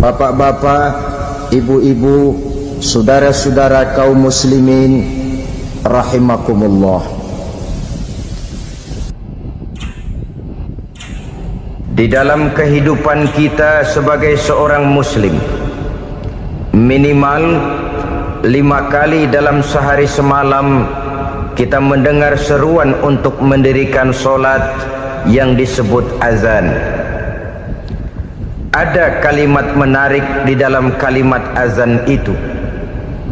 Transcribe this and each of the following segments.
Bapak-bapak, ibu-ibu, saudara-saudara kaum muslimin rahimakumullah. Di dalam kehidupan kita sebagai seorang muslim, minimal 5 kali dalam sehari semalam kita mendengar seruan untuk mendirikan solat yang disebut azan. Ada kalimat menarik di dalam kalimat azan itu,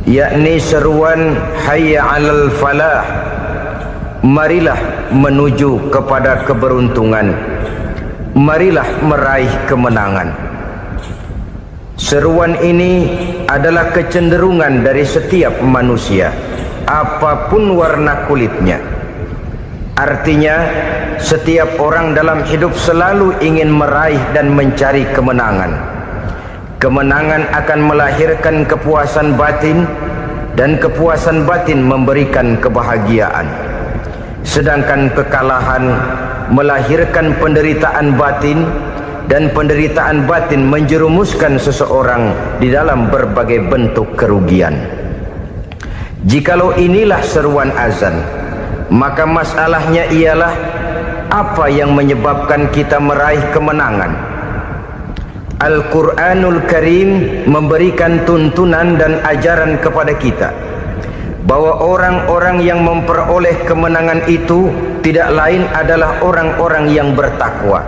yakni seruan hayya 'alal falah, marilah menuju kepada keberuntungan, marilah meraih kemenangan. Seruan ini adalah kecenderungan dari setiap manusia, apapun warna kulitnya. Artinya, setiap orang dalam hidup selalu ingin meraih dan mencari kemenangan. Kemenangan akan melahirkan kepuasan batin, dan kepuasan batin memberikan kebahagiaan. Sedangkan kekalahan melahirkan penderitaan batin, dan penderitaan batin menjerumuskan seseorang di dalam berbagai bentuk kerugian. Jikalau inilah seruan azan, maka masalahnya ialah apa yang menyebabkan kita meraih kemenangan. Al-Quranul Karim memberikan tuntunan dan ajaran kepada kita bahwa orang-orang yang memperoleh kemenangan itu tidak lain adalah orang-orang yang bertakwa.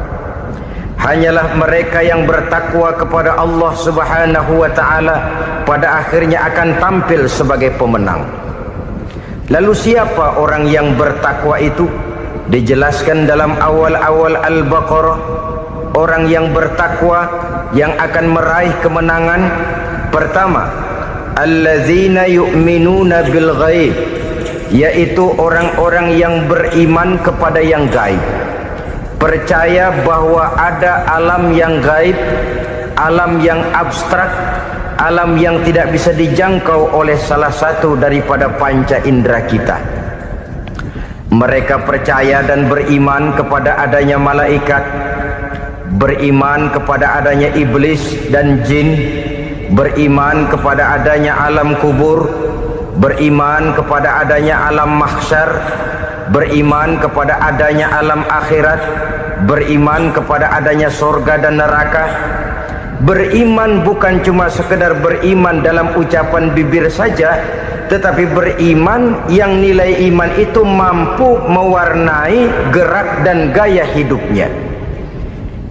Hanyalah mereka yang bertakwa kepada Allah Subhanahu wa ta'ala pada akhirnya akan tampil sebagai pemenang. Lalu siapa orang yang bertakwa itu? Dijelaskan dalam awal-awal Al-Baqarah, orang yang bertakwa yang akan meraih kemenangan. Pertama, allazina yu'minuna bil ghaib, yaitu orang-orang yang beriman kepada yang gaib, percaya bahwa ada alam yang gaib, alam yang abstrak, alam yang tidak bisa dijangkau oleh salah satu daripada panca indera kita. Mereka percaya dan beriman kepada adanya malaikat, beriman kepada adanya iblis dan jin, beriman kepada adanya alam kubur, beriman kepada adanya alam mahsyar, beriman kepada adanya alam akhirat, beriman kepada adanya surga dan neraka. Beriman bukan cuma sekedar beriman dalam ucapan bibir saja, tetapi beriman yang nilai iman itu mampu mewarnai gerak dan gaya hidupnya.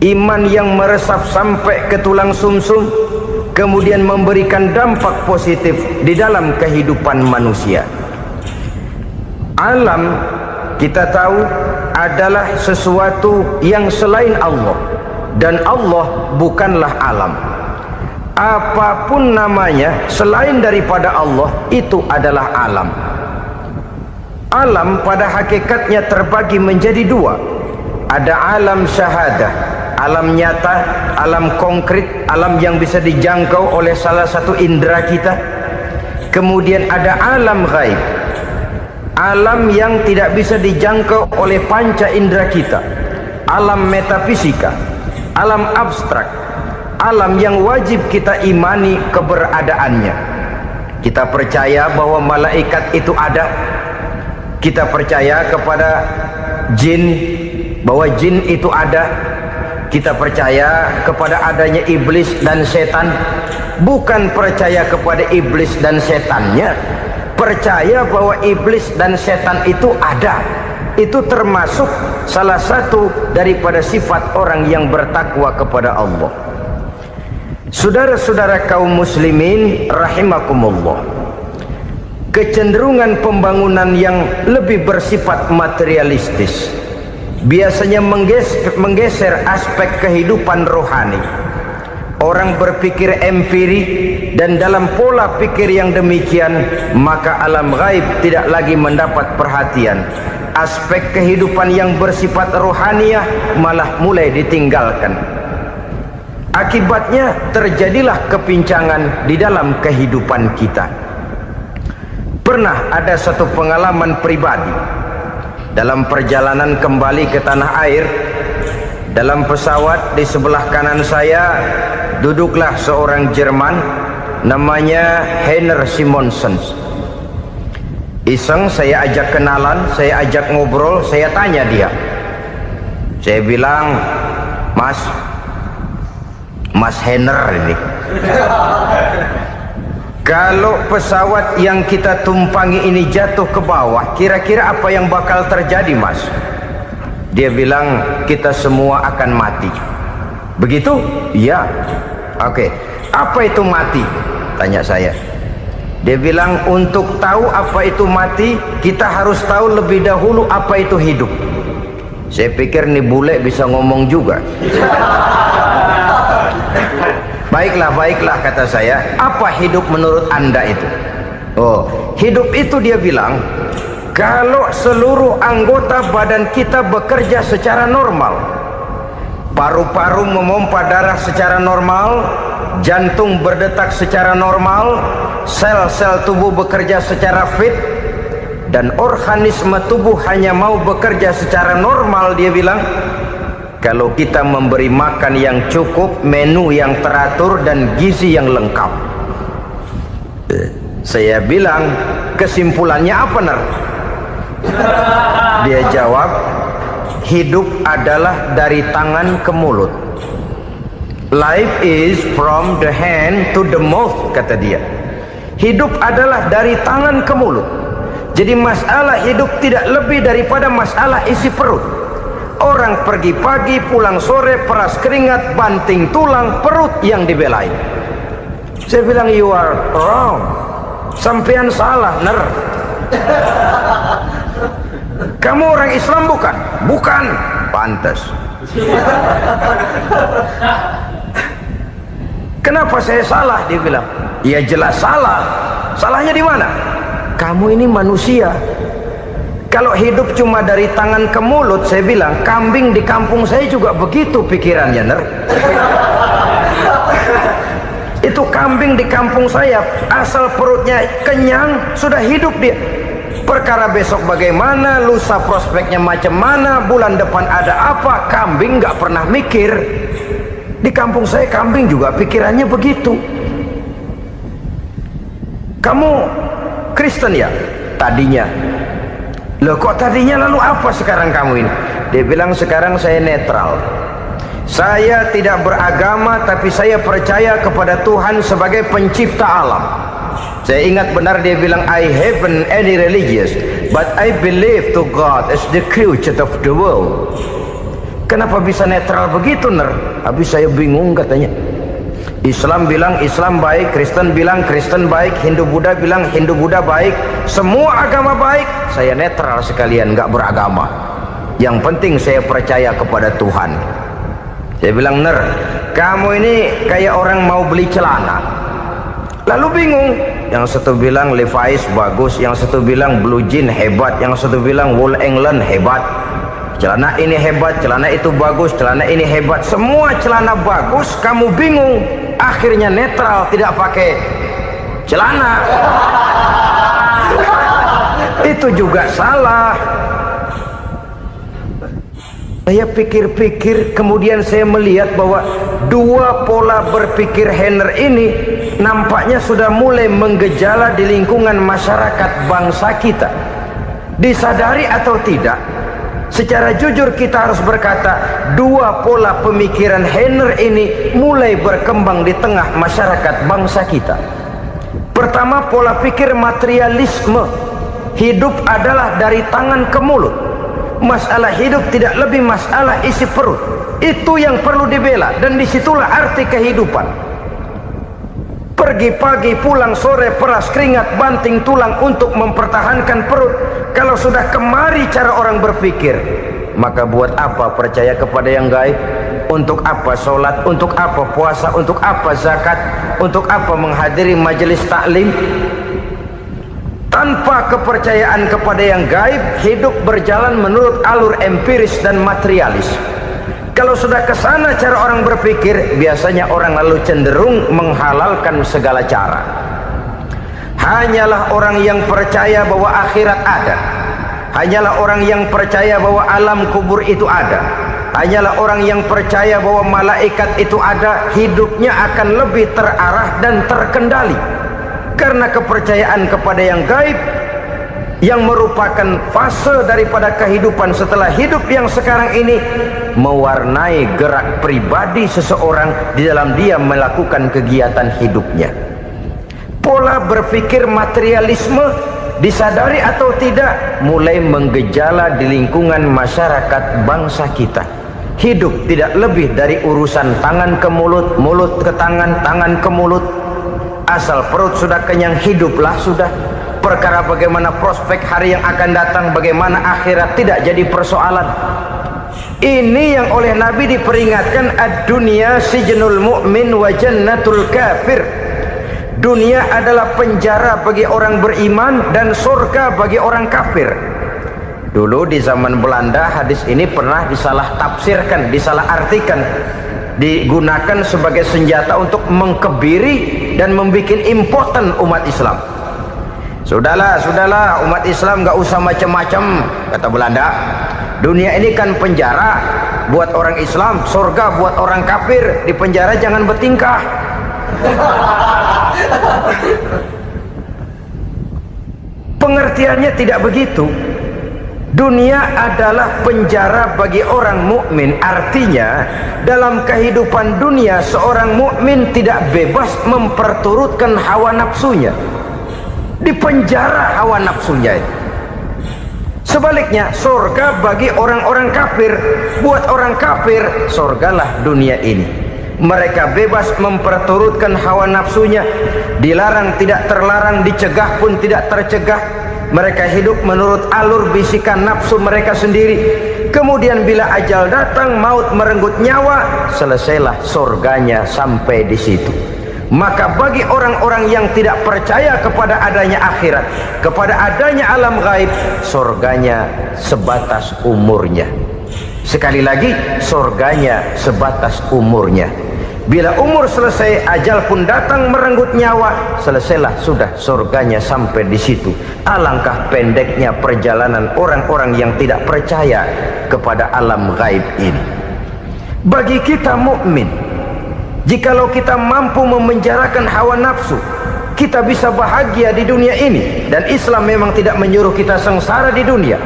Iman yang meresap sampai ke tulang sumsum, kemudian memberikan dampak positif di dalam kehidupan manusia. Alam, kita tahu, adalah sesuatu yang selain Allah, dan Allah bukanlah alam. Apapun namanya selain daripada Allah, itu adalah alam. Alam pada hakikatnya terbagi menjadi dua. Ada alam syahadah, alam nyata, alam konkret, alam yang bisa dijangkau oleh salah satu indera kita. Kemudian ada alam ghaib, alam yang tidak bisa dijangkau oleh panca indera kita, alam metafisika, alam abstrak, alam yang wajib kita imani keberadaannya. Kita percaya bahwa malaikat itu ada, kita percaya kepada jin, bahwa jin itu ada, kita percaya kepada adanya iblis dan setan. Bukan percaya kepada iblis dan setannya, percaya bahwa iblis dan setan itu ada. Itu termasuk salah satu daripada sifat orang yang bertakwa kepada Allah. Saudara-saudara kaum muslimin rahimakumullah, kecenderungan pembangunan yang lebih bersifat materialistis biasanya menggeser aspek kehidupan rohani. Orang berpikir empirik, dan dalam pola pikir yang demikian maka alam gaib tidak lagi mendapat perhatian. Aspek kehidupan yang bersifat rohaniah malah mulai ditinggalkan. Akibatnya terjadilah kepincangan di dalam kehidupan kita. Pernah ada satu pengalaman pribadi dalam perjalanan kembali ke tanah air. Dalam pesawat di sebelah kanan saya duduklah seorang Jerman, namanya Heiner Simonsen. Iseng saya ajak kenalan, saya ajak ngobrol, saya tanya dia. Saya bilang, Mas Heiner ini, kalau pesawat yang kita tumpangi ini jatuh ke bawah, kira-kira apa yang bakal terjadi, Mas? Dia bilang, kita semua akan mati. Begitu? Iya. Oke. Apa itu mati? Tanya saya. Dia bilang, untuk tahu apa itu mati, kita harus tahu lebih dahulu apa itu hidup. Saya pikir nih bule bisa ngomong juga. Baiklah kata saya. Apa hidup menurut Anda itu? Oh, hidup itu dia bilang, kalau seluruh anggota badan kita bekerja secara normal, paru-paru memompa darah secara normal, jantung berdetak secara normal, sel-sel tubuh bekerja secara fit, dan organisme tubuh hanya mau bekerja secara normal, dia bilang, kalau kita memberi makan yang cukup, menu yang teratur, dan gizi yang lengkap. Saya bilang, kesimpulannya apa, Ner? Dia jawab, hidup adalah dari tangan ke mulut. Life is from the hand to the mouth, kata dia. Hidup adalah dari tangan ke mulut. Jadi masalah hidup tidak lebih daripada masalah isi perut. Orang pergi pagi, pulang sore, peras keringat, banting tulang, perut yang dibelain. Saya bilang, you are wrong. Sampean salah, Ner. Kamu orang Islam bukan? Bukan. Pantas. Kenapa saya salah? Dia bilang, ya jelas salah. Salahnya di mana? Kamu ini manusia. Kalau hidup cuma dari tangan ke mulut, saya bilang, kambing di kampung saya juga begitu pikirannya, Ner. Itu kambing di kampung saya, asal perutnya kenyang, sudah hidup dia. Perkara besok bagaimana, lusa prospeknya macam mana, bulan depan ada apa, kambing nggak pernah mikir. Di kampung saya kambing juga pikirannya begitu. Kamu Kristen ya? Tadinya. Loh kok tadinya, lalu apa sekarang kamu ini? Dia bilang, sekarang saya netral. Saya tidak beragama, tapi saya percaya kepada Tuhan sebagai pencipta alam. Saya ingat benar dia bilang, I haven't any religious, but I believe to God as the creator of the world. Kenapa bisa netral begitu, Ner? Habis saya bingung katanya. Islam bilang Islam baik, Kristen bilang Kristen baik, Hindu Buddha bilang Hindu Buddha baik, semua agama baik. Saya netral sekalian, nggak beragama. Yang penting saya percaya kepada Tuhan. Saya bilang, Ner, kamu ini kayak orang mau beli celana, lalu bingung. Yang satu bilang Levi's bagus, yang satu bilang Blue Jean hebat, yang satu bilang Wool England hebat. Celana ini hebat, celana itu bagus, celana ini hebat, semua celana bagus, kamu bingung. Akhirnya netral, tidak pakai celana. Itu juga salah. Saya pikir-pikir, kemudian saya melihat bahwa dua pola berpikir Heiner ini nampaknya sudah mulai menggejala di lingkungan masyarakat bangsa kita. Disadari atau tidak, secara jujur kita harus berkata, dua pola pemikiran Heiner ini mulai berkembang di tengah masyarakat bangsa kita. Pertama, pola pikir materialisme. Hidup adalah dari tangan ke mulut. Masalah hidup tidak lebih masalah isi perut. Itu yang perlu dibela, dan disitulah arti kehidupan. Pergi pagi, pulang sore, peras keringat, banting tulang untuk mempertahankan perut. Kalau sudah kemari cara orang berpikir, maka buat apa percaya kepada yang gaib? Untuk apa sholat? Untuk apa puasa? Untuk apa zakat? Untuk apa menghadiri majelis taklim? Tanpa kepercayaan kepada yang gaib, hidup berjalan menurut alur empiris dan materialis. Kalau sudah ke sana cara orang berpikir, biasanya orang lalu cenderung menghalalkan segala cara. Hanyalah orang yang percaya bahwa akhirat ada, hanyalah orang yang percaya bahwa alam kubur itu ada, hanyalah orang yang percaya bahwa malaikat itu ada, hidupnya akan lebih terarah dan terkendali. Karena kepercayaan kepada yang gaib, yang merupakan fase daripada kehidupan setelah hidup yang sekarang ini, mewarnai gerak pribadi seseorang di dalam dia melakukan kegiatan hidupnya. Pola berpikir materialisme, disadari atau tidak, mulai menggejala di lingkungan masyarakat bangsa kita. Hidup tidak lebih dari urusan tangan ke mulut, mulut ke tangan, tangan ke mulut. Asal perut sudah kenyang, hiduplah sudah. Perkara bagaimana prospek hari yang akan datang, bagaimana akhirat, tidak jadi persoalan. Ini yang oleh Nabi diperingatkan, ad-dunya sijnul mu'min wa jannatul kafir. Dunia adalah penjara bagi orang beriman dan surga bagi orang kafir. Dulu di zaman Belanda hadis ini pernah disalah tafsirkan, disalah artikan, digunakan sebagai senjata untuk mengkebiri dan membuat impoten umat Islam. Sudahlah umat Islam gak usah macam-macam, kata Belanda. Dunia ini kan penjara buat orang Islam, surga buat orang kafir. Di penjara jangan bertingkah. Pengertiannya tidak begitu. Dunia adalah penjara bagi orang mukmin. Artinya dalam kehidupan dunia seorang mukmin tidak bebas memperturutkan hawa nafsunya. Di penjara hawa nafsunya. Sebaliknya surga bagi orang-orang kafir. Buat orang kafir surgalah dunia ini. Mereka bebas memperturutkan hawa nafsunya, dilarang tidak terlarang, dicegah pun tidak tercegah. Mereka hidup menurut alur bisikan nafsu mereka sendiri. Kemudian bila ajal datang, maut merenggut nyawa, selesailah surganya sampai di situ. Maka bagi orang-orang yang tidak percaya kepada adanya akhirat, kepada adanya alam gaib, surganya sebatas umurnya. Sekali lagi, surganya sebatas umurnya. Bila umur selesai, ajal pun datang merenggut nyawa, selesailah sudah surganya sampai di situ. Alangkah pendeknya perjalanan orang-orang yang tidak percaya kepada alam gaib ini. Bagi kita mukmin, jikalau kita mampu memenjarakan hawa nafsu, kita bisa bahagia di dunia ini. Dan Islam memang tidak menyuruh kita sengsara di dunia.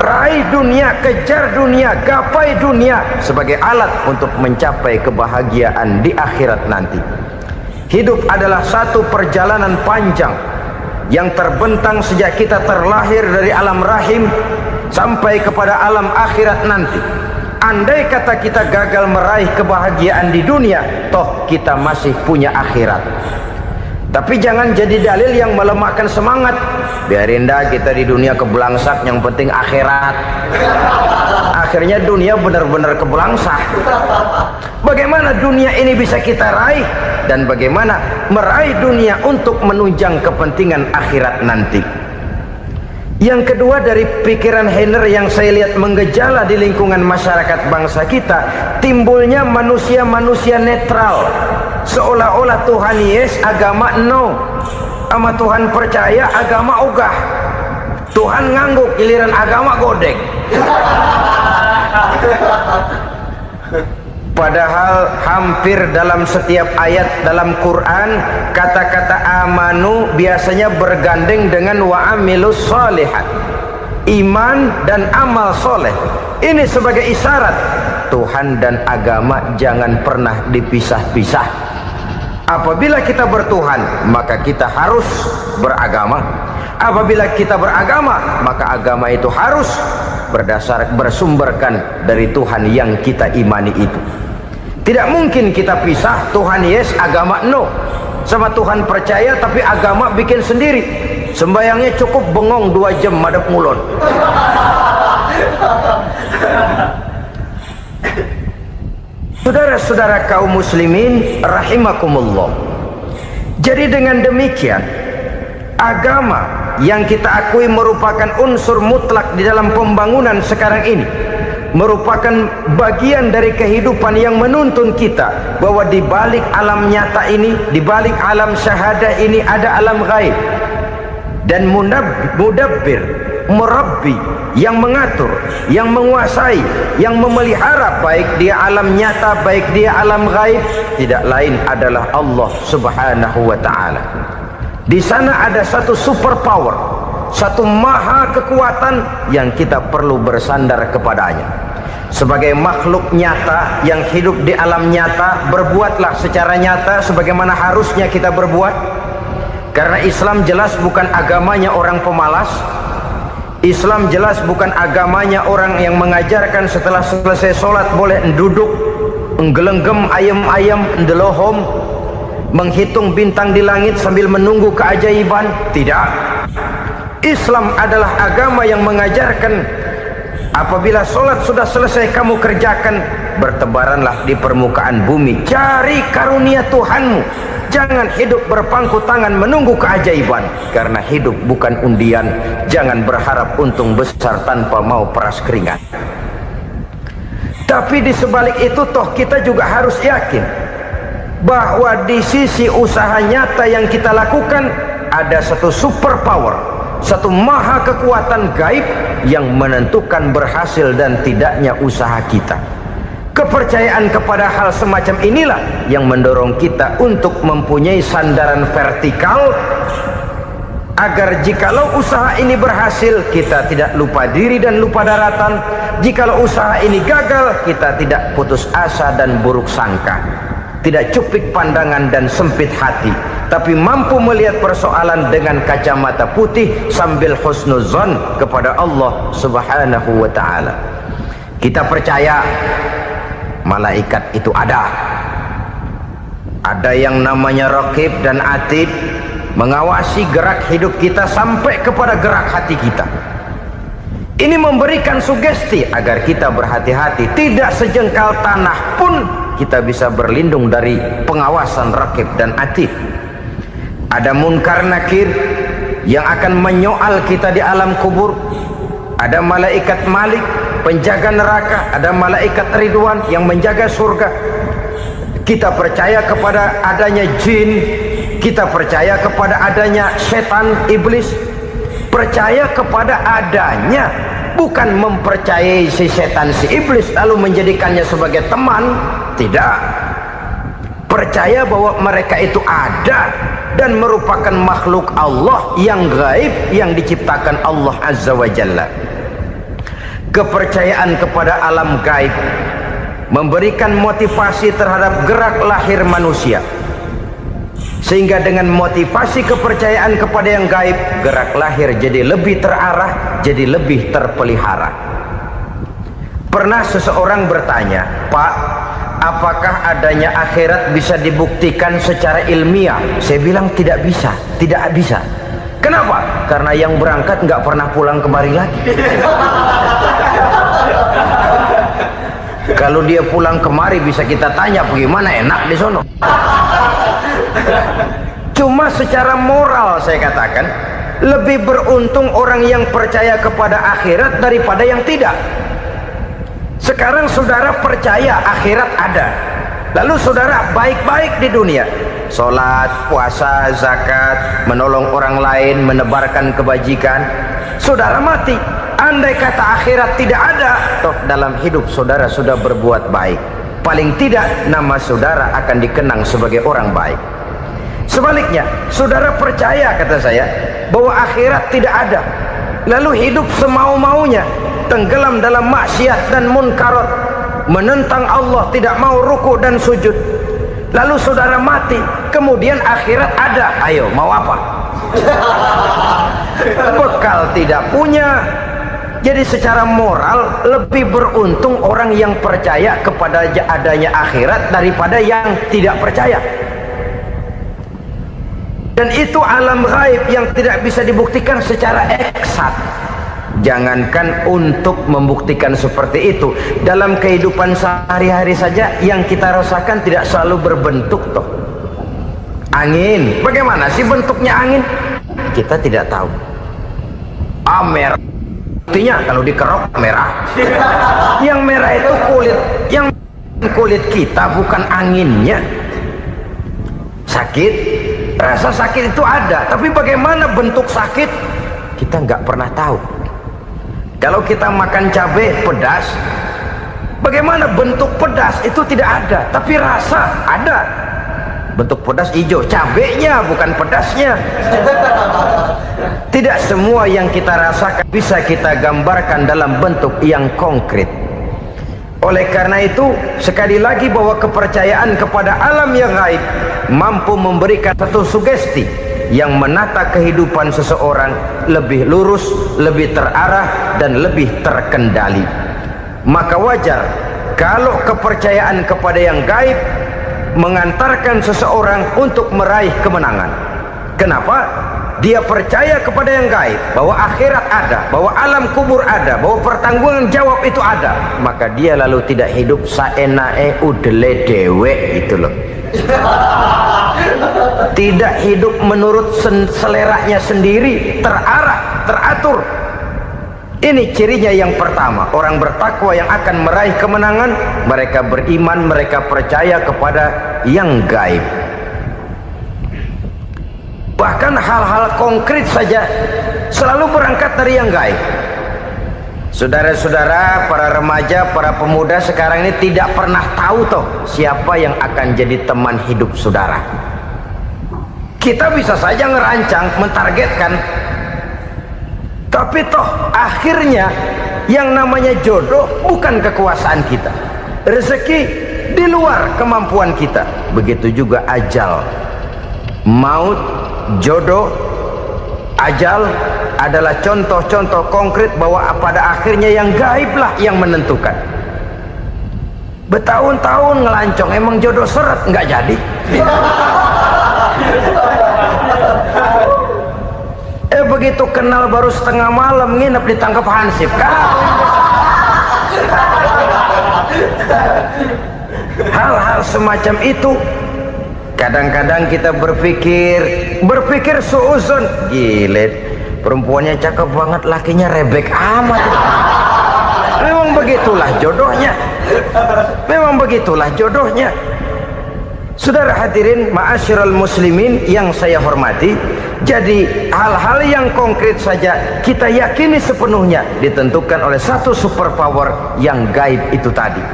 Raih dunia, kejar dunia, gapai dunia sebagai alat untuk mencapai kebahagiaan di akhirat nanti. Hidup adalah satu perjalanan panjang yang terbentang sejak kita terlahir dari alam rahim sampai kepada alam akhirat nanti. Andai kata kita gagal meraih kebahagiaan di dunia, toh kita masih punya akhirat. Tapi jangan jadi dalil yang melemahkan semangat. Biarin dah kita di dunia kebelangsak, yang penting akhirat. Akhirnya dunia benar-benar kebelangsak. Bagaimana dunia ini bisa kita raih, dan bagaimana meraih dunia untuk menunjang kepentingan akhirat nanti. Yang kedua, dari pikiran Heiner yang saya lihat menggejala di lingkungan masyarakat bangsa kita, timbulnya manusia-manusia netral. Seolah-olah Tuhan yes, agama no. Sama Tuhan percaya, agama ogah. Tuhan ngangguk, giliran agama godek. Padahal hampir dalam setiap ayat dalam Quran, kata-kata amanu biasanya bergandeng dengan wa amilus sholihat. Iman dan amal soleh. Ini sebagai isyarat Tuhan dan agama jangan pernah dipisah-pisah. Apabila kita bertuhan, maka kita harus beragama. Apabila kita beragama, maka agama itu harus bersumberkan dari Tuhan yang kita imani itu. Tidak mungkin kita pisah, Tuhan yes, agama no. Sama Tuhan percaya tapi agama bikin sendiri. Sembayangnya cukup bengong 2 jam madep mulon. Saudara-saudara kaum muslimin rahimakumullah. Jadi dengan demikian, agama yang kita akui merupakan unsur mutlak di dalam pembangunan sekarang ini, merupakan bagian dari kehidupan yang menuntun kita bahwa di balik alam nyata ini, di balik alam syahadah ini ada alam gaib. Dan mudabbir, merabbi, yang mengatur, yang menguasai, yang memelihara, baik dia alam nyata, baik dia alam gaib, tidak lain adalah Allah Subhanahu wa ta'ala. Di sana ada satu super power, satu maha kekuatan yang kita perlu bersandar kepadanya. Sebagai makhluk nyata yang hidup di alam nyata, berbuatlah secara nyata sebagaimana harusnya kita berbuat. Karena Islam jelas bukan agamanya orang pemalas. Islam jelas bukan agamanya orang yang mengajarkan setelah selesai sholat boleh duduk, nggelenggem ayam-ayam, ndelohom, menghitung bintang di langit sambil menunggu keajaiban. Tidak. Islam adalah agama yang mengajarkan apabila sholat sudah selesai kamu kerjakan, bertebaranlah di permukaan bumi, cari karunia Tuhanmu. Jangan hidup berpangku tangan menunggu keajaiban, karena hidup bukan undian. Jangan berharap untung besar tanpa mau peras keringat. Tapi di sebalik itu toh kita juga harus yakin bahwa di sisi usaha nyata yang kita lakukan ada satu super power, satu maha kekuatan gaib yang menentukan berhasil dan tidaknya usaha kita. Kepercayaan kepada hal semacam inilah yang mendorong kita untuk mempunyai sandaran vertikal, agar jikalau usaha ini berhasil, kita tidak lupa diri dan lupa daratan. Jikalau usaha ini gagal, kita tidak putus asa dan buruk sangka, tidak cupik pandangan dan sempit hati, tapi mampu melihat persoalan dengan kacamata putih sambil husnuzon kepada Allah Subhanahu wa ta'ala. Kita percaya malaikat itu ada yang namanya Raqib dan Atid, mengawasi gerak hidup kita sampai kepada gerak hati kita. Ini memberikan sugesti agar kita berhati-hati, tidak sejengkal tanah pun kita bisa berlindung dari pengawasan Raqib dan Atid. Ada Munkar Nakir yang akan menyoal kita di alam kubur. Ada malaikat Malik, penjaga neraka. Ada malaikat Ridwan yang menjaga surga. Kita percaya kepada adanya jin, kita percaya kepada adanya setan, iblis. Percaya kepada adanya, bukan mempercayai si setan, si iblis lalu menjadikannya sebagai teman. Tidak. Percaya bahwa mereka itu ada dan merupakan makhluk Allah yang gaib, yang diciptakan Allah Azza wa Jalla. Kepercayaan kepada alam gaib memberikan motivasi terhadap gerak lahir manusia, sehingga dengan motivasi kepercayaan kepada yang gaib, gerak lahir jadi lebih terarah, jadi lebih terpelihara. Pernah seseorang bertanya, "Pak, apakah adanya akhirat bisa dibuktikan secara ilmiah?" Saya bilang tidak bisa, tidak bisa. Kenapa? Karena yang berangkat nggak pernah pulang kemari lagi. Kalau dia pulang kemari bisa kita tanya bagaimana enak di sono. Cuma secara moral saya katakan, lebih beruntung orang yang percaya kepada akhirat daripada yang tidak. Sekarang saudara percaya akhirat ada, lalu saudara baik-baik di dunia, sholat, puasa, zakat, menolong orang lain, menebarkan kebajikan. Saudara mati, andai kata akhirat tidak ada, toh dalam hidup saudara sudah berbuat baik, paling tidak nama saudara akan dikenang sebagai orang baik. Sebaliknya, saudara percaya, kata saya, bahwa akhirat tidak ada, lalu hidup semau-maunya, tenggelam dalam maksiat dan munkarat, menentang Allah, tidak mau ruku dan sujud, lalu saudara mati, kemudian akhirat ada, ayo mau apa? Bekal tidak punya. Jadi secara moral lebih beruntung orang yang percaya kepada adanya akhirat daripada yang tidak percaya. Dan itu alam gaib yang tidak bisa dibuktikan secara eksakt. Jangankan untuk membuktikan seperti itu, dalam kehidupan sehari-hari saja yang kita rasakan tidak selalu berbentuk toh. Angin, bagaimana sih bentuknya angin? Kita tidak tahu. Merah, buktinya kalau dikerok merah. Yang merah itu kulit, yang kulit kita bukan anginnya. Sakit, rasa sakit itu ada, tapi bagaimana bentuk sakit kita nggak pernah tahu. Kalau kita makan cabai pedas, bagaimana bentuk pedas itu tidak ada, tapi rasa ada. Bentuk pedas hijau, cabenya bukan pedasnya. Tidak semua yang kita rasakan bisa kita gambarkan dalam bentuk yang konkret. Oleh karena itu, sekali lagi bahwa kepercayaan kepada alam yang gaib mampu memberikan satu sugesti yang menata kehidupan seseorang lebih lurus, lebih terarah, dan lebih terkendali. Maka wajar kalau kepercayaan kepada yang gaib mengantarkan seseorang untuk meraih kemenangan. Kenapa? Dia percaya kepada yang gaib, bahwa akhirat ada, bahwa alam kubur ada, bahwa pertanggungan jawab itu ada. Maka dia lalu tidak hidup saenae udele dewe, itu loh. Tidak hidup menurut seleranya sendiri, terarah, teratur. Ini cirinya yang pertama. Orang bertakwa yang akan meraih kemenangan, mereka beriman, mereka percaya kepada yang gaib. Bahkan hal-hal konkret saja selalu berangkat dari yang gaib. Saudara-saudara, para remaja, para pemuda sekarang ini tidak pernah tahu toh siapa yang akan jadi teman hidup saudara. Kita bisa saja ngerancang, mentargetkan, tapi toh akhirnya yang namanya jodoh bukan kekuasaan kita. Rezeki di luar kemampuan kita. Begitu juga ajal, maut, jodoh, ajal adalah contoh-contoh konkret bahwa pada akhirnya yang gaiblah yang menentukan. Bertahun-tahun ngelancong, emang jodoh seret, nggak jadi. Begitu kenal baru setengah malam nginep ditangkap hansip kan. Hal-hal semacam itu kadang-kadang kita berpikir suuzon, gile, perempuannya cakep banget, lakinya rebek amat. Memang begitulah jodohnya. Memang begitulah jodohnya. Saudara hadirin ma'asyiral muslimin yang saya hormati, jadi hal-hal yang konkret saja kita yakini sepenuhnya ditentukan oleh satu superpower yang gaib itu tadi.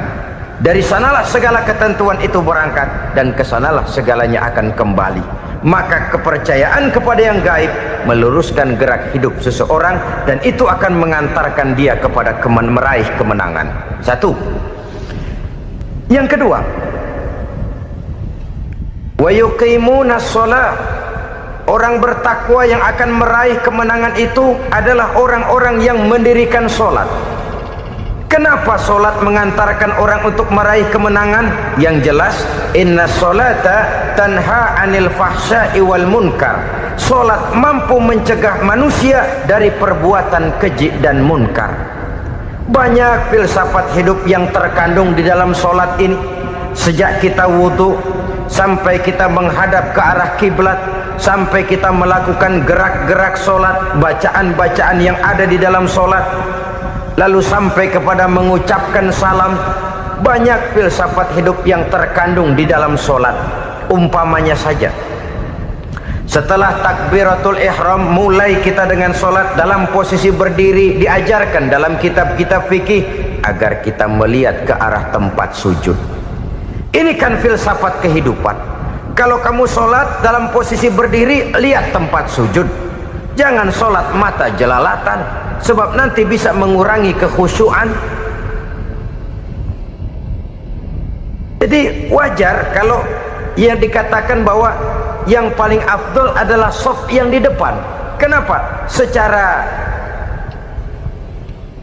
Dari sanalah segala ketentuan itu berangkat dan kesanalah segalanya akan kembali. Maka kepercayaan kepada yang gaib meluruskan gerak hidup seseorang dan itu akan mengantarkan dia kepada meraih kemenangan. Satu. Yang kedua, wa yuqimuna shalah. Orang bertakwa yang akan meraih kemenangan itu adalah orang-orang yang mendirikan sholat. Kenapa sholat mengantarkan orang untuk meraih kemenangan? Yang jelas, inna sholata tanha anil fahsya'i wal munkar. Sholat mampu mencegah manusia dari perbuatan keji dan munkar. Banyak filsafat hidup yang terkandung di dalam sholat ini. Sejak kita wudhu sampai kita menghadap ke arah kiblat, sampai kita melakukan gerak-gerak sholat, bacaan-bacaan yang ada di dalam sholat, lalu sampai kepada mengucapkan salam, banyak filsafat hidup yang terkandung di dalam sholat. Umpamanya saja, setelah takbiratul ihram mulai kita dengan sholat dalam posisi berdiri, diajarkan dalam kitab-kitab fikih agar kita melihat ke arah tempat sujud. Ini kan filsafat kehidupan. Kalau kamu sholat dalam posisi berdiri, lihat tempat sujud. Jangan sholat mata jelalatan, sebab nanti bisa mengurangi kekhusyuan. Jadi wajar kalau yang dikatakan bahwa yang paling afdol adalah shaf yang di depan. Kenapa? Secara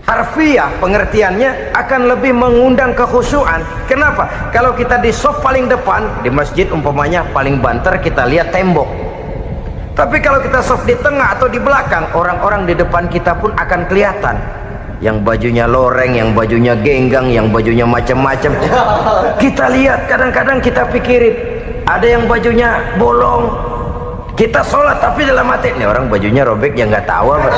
harfiah pengertiannya akan lebih mengundang kekhusyuan. Kenapa? Kalau kita di shaf paling depan di masjid umpamanya paling banter kita lihat tembok. Tapi kalau kita shaf di tengah atau di belakang, orang-orang di depan kita pun akan kelihatan. Yang bajunya loreng, yang bajunya genggang, yang bajunya macam-macam. Kita lihat, kadang-kadang kita pikirin, ada yang bajunya bolong. Kita sholat tapi dalam hati, nih orang bajunya robek yang nggak tahu apa.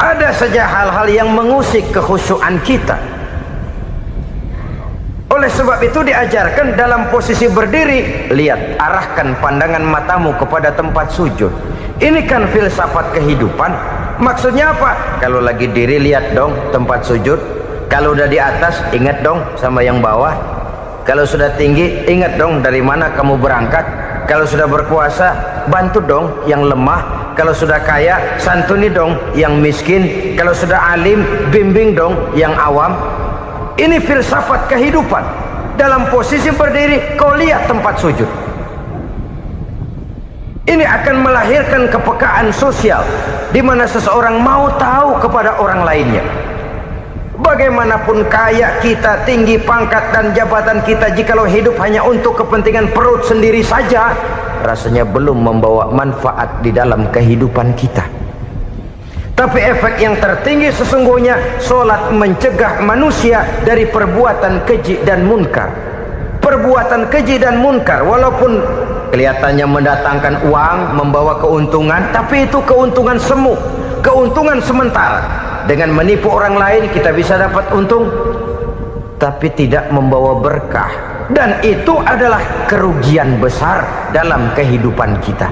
Ada saja hal-hal yang mengusik kekhusyuan kita. Oleh sebab itu diajarkan dalam posisi berdiri, lihat, arahkan pandangan matamu kepada tempat sujud. Ini kan filsafat kehidupan. Maksudnya apa? Kalau lagi diri lihat dong tempat sujud, kalau udah di atas ingat dong sama yang bawah, kalau sudah tinggi ingat dong dari mana kamu berangkat, kalau sudah berkuasa bantu dong yang lemah, kalau sudah kaya santuni dong yang miskin, kalau sudah alim bimbing dong yang awam. Ini filsafat kehidupan. Dalam posisi berdiri kau lihat tempat sujud. Ini akan melahirkan kepekaan sosial di mana seseorang mau tahu kepada orang lainnya. Bagaimanapun kaya kita, tinggi pangkat dan jabatan kita, jikalau hidup hanya untuk kepentingan perut sendiri saja, rasanya belum membawa manfaat di dalam kehidupan kita. Tapi efek yang tertinggi sesungguhnya, solat mencegah manusia dari perbuatan keji dan munkar. Perbuatan keji dan munkar walaupun kelihatannya mendatangkan uang, membawa keuntungan, tapi itu keuntungan semu, keuntungan sementara. Dengan menipu orang lain kita bisa dapat untung, tapi tidak membawa berkah, dan itu adalah kerugian besar dalam kehidupan kita.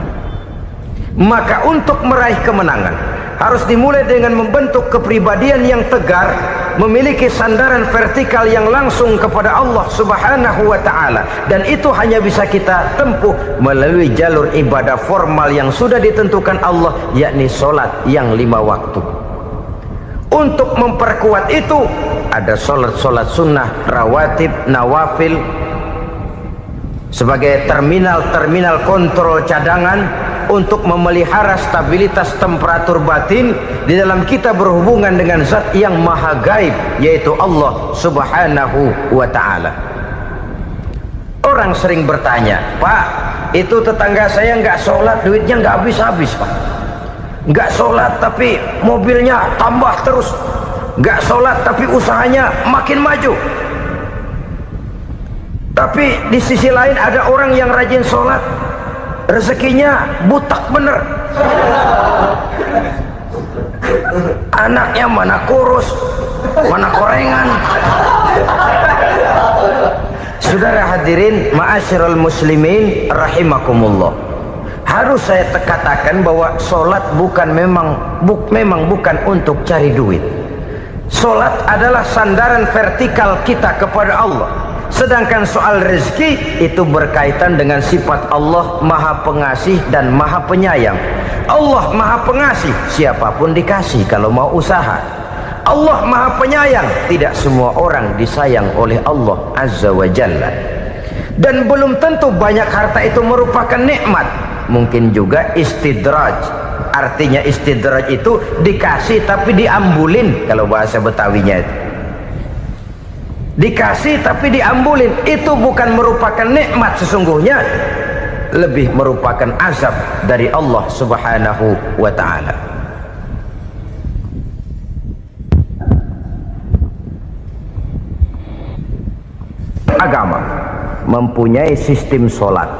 Maka untuk meraih kemenangan harus dimulai dengan membentuk kepribadian yang tegar, memiliki sandaran vertikal yang langsung kepada Allah Subhanahu wa ta'ala, dan itu hanya bisa kita tempuh melalui jalur ibadah formal yang sudah ditentukan Allah, yakni solat yang 5 waktu. Untuk memperkuat itu ada solat-solat sunnah, rawatib, nawafil sebagai terminal kontrol cadangan untuk memelihara stabilitas temperatur batin di dalam kita berhubungan dengan zat yang maha gaib, yaitu Allah Subhanahu wa ta'ala. Orang sering bertanya, Pak, itu tetangga saya nggak sholat, duitnya nggak habis-habis, Pak. Nggak sholat tapi mobilnya tambah terus, nggak sholat tapi usahanya makin maju. Tapi di sisi lain ada orang yang rajin sholat, rezekinya butak bener, anaknya mana kurus mana korengan. Saudara hadirin ma'asyiral muslimin rahimakumullah, harus saya katakan bahwa solat memang bukan untuk cari duit. Solat adalah sandaran vertikal kita kepada Allah. Sedangkan soal rezeki itu berkaitan dengan sifat Allah maha pengasih dan maha penyayang. Allah maha pengasih, siapapun dikasih kalau mau usaha. Allah maha penyayang, tidak semua orang disayang oleh Allah Azza wa Jalla. Dan belum tentu banyak harta itu merupakan nikmat. Mungkin juga istidraj. Artinya istidraj itu dikasih tapi diambulin, kalau bahasa Betawinya itu. Dikasih tapi diambulin, itu bukan merupakan nikmat sesungguhnya, lebih merupakan azab dari Allah Subhanahu wa ta'ala. Agama mempunyai sistem solat,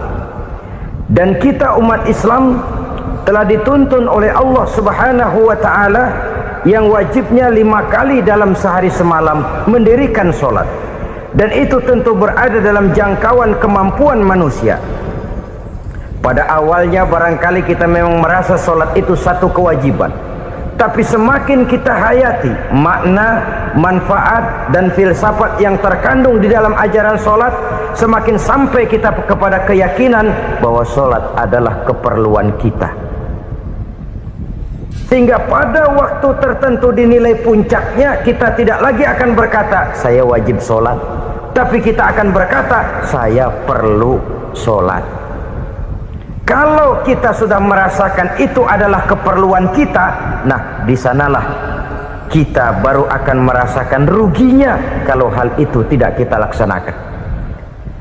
dan kita umat Islam telah dituntun oleh Allah Subhanahu wa ta'ala yang wajibnya 5 kali dalam sehari semalam mendirikan solat, dan itu tentu berada dalam jangkauan kemampuan manusia. Pada awalnya barangkali kita memang merasa solat itu satu kewajiban, tapi semakin kita hayati makna, manfaat dan filsafat yang terkandung di dalam ajaran solat, semakin sampai kita kepada keyakinan bahwa solat adalah keperluan kita. Sehingga pada waktu tertentu dinilai puncaknya, kita tidak lagi akan berkata saya wajib sholat, tapi kita akan berkata saya perlu sholat. Kalau kita sudah merasakan itu adalah keperluan kita, nah di sanalah kita baru akan merasakan ruginya kalau hal itu tidak kita laksanakan.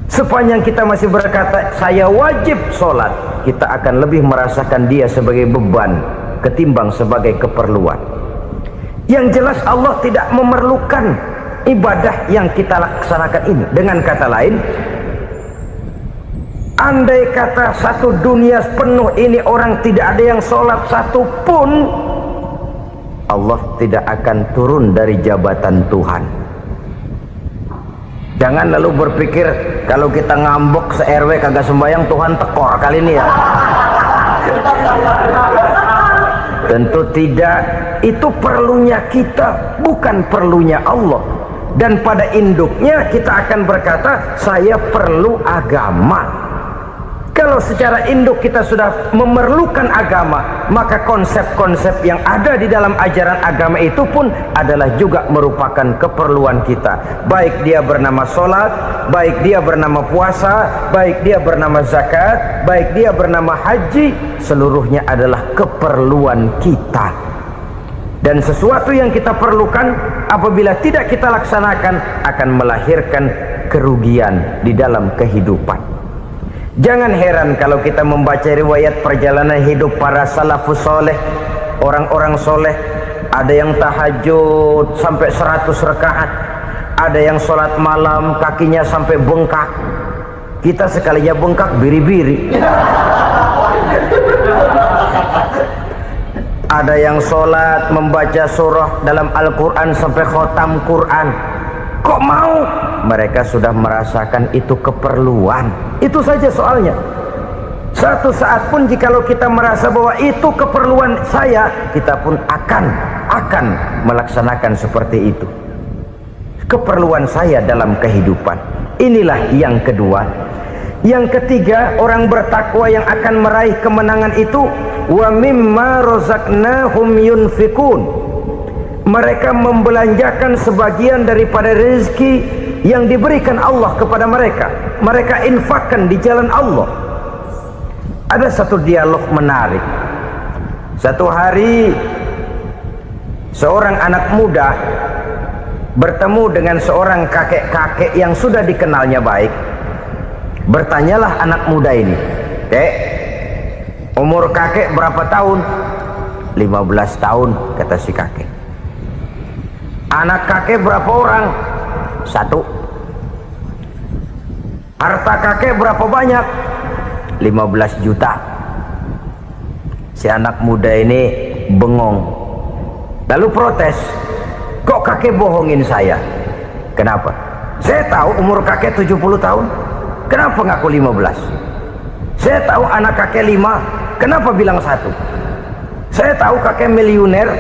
Sepanjang kita masih berkata saya wajib sholat, kita akan lebih merasakan dia sebagai beban ketimbang sebagai keperluan. Yang jelas Allah tidak memerlukan ibadah yang kita laksanakan ini. Dengan kata lain, andai kata satu dunia penuh ini orang tidak ada yang sholat satu pun, Allah tidak akan turun dari jabatan Tuhan. Jangan lalu berpikir kalau kita ngambek se-RW kagak sembahyang Tuhan tekor kali ini ya. Tentu tidak. Itu perlunya kita, bukan perlunya Allah. Dan pada induknya kita akan berkata, saya perlu agama. Kalau secara induk kita sudah memerlukan agama, maka konsep-konsep yang ada di dalam ajaran agama itu pun adalah juga merupakan keperluan kita. Baik dia bernama sholat, baik dia bernama puasa, baik dia bernama zakat, baik dia bernama haji, seluruhnya adalah keperluan kita. Dan sesuatu yang kita perlukan apabila tidak kita laksanakan akan melahirkan kerugian di dalam kehidupan. Jangan heran kalau kita membaca riwayat perjalanan hidup para salafus soleh, orang-orang soleh. Ada yang tahajud sampai 100 rakaat, ada yang sholat malam kakinya sampai bengkak. Kita sekalinya bengkak biri-biri. Ada yang sholat membaca surah dalam Al-Quran sampai khotam Quran. Kok mau? Mereka sudah merasakan itu keperluan. Itu saja soalnya. Satu saat pun jikalau kita merasa bahwa itu keperluan saya, kita pun akan melaksanakan seperti itu. Keperluan saya dalam kehidupan. Inilah yang kedua. Yang ketiga, orang bertakwa yang akan meraih kemenangan itu, wa mimma razaqnahum yunfikun. Mereka membelanjakan sebagian daripada rezeki yang diberikan Allah kepada mereka. Mereka infakkan di jalan Allah. Ada satu dialog menarik. Satu hari seorang anak muda bertemu dengan seorang kakek-kakek yang sudah dikenalnya baik. Bertanyalah anak muda ini, "Kek, umur kakek berapa tahun?" 15 tahun, kata si kakek. "Anak kakek berapa orang?" 1. "Harta kakek berapa banyak?" 15 juta. Si anak muda ini bengong, lalu protes, "Kok kakek bohongin saya?" "Kenapa?" "Saya tahu umur kakek 70 tahun. Kenapa ngaku 15? Saya tahu anak kakek 5. Kenapa bilang 1? Saya tahu kakek miliuner,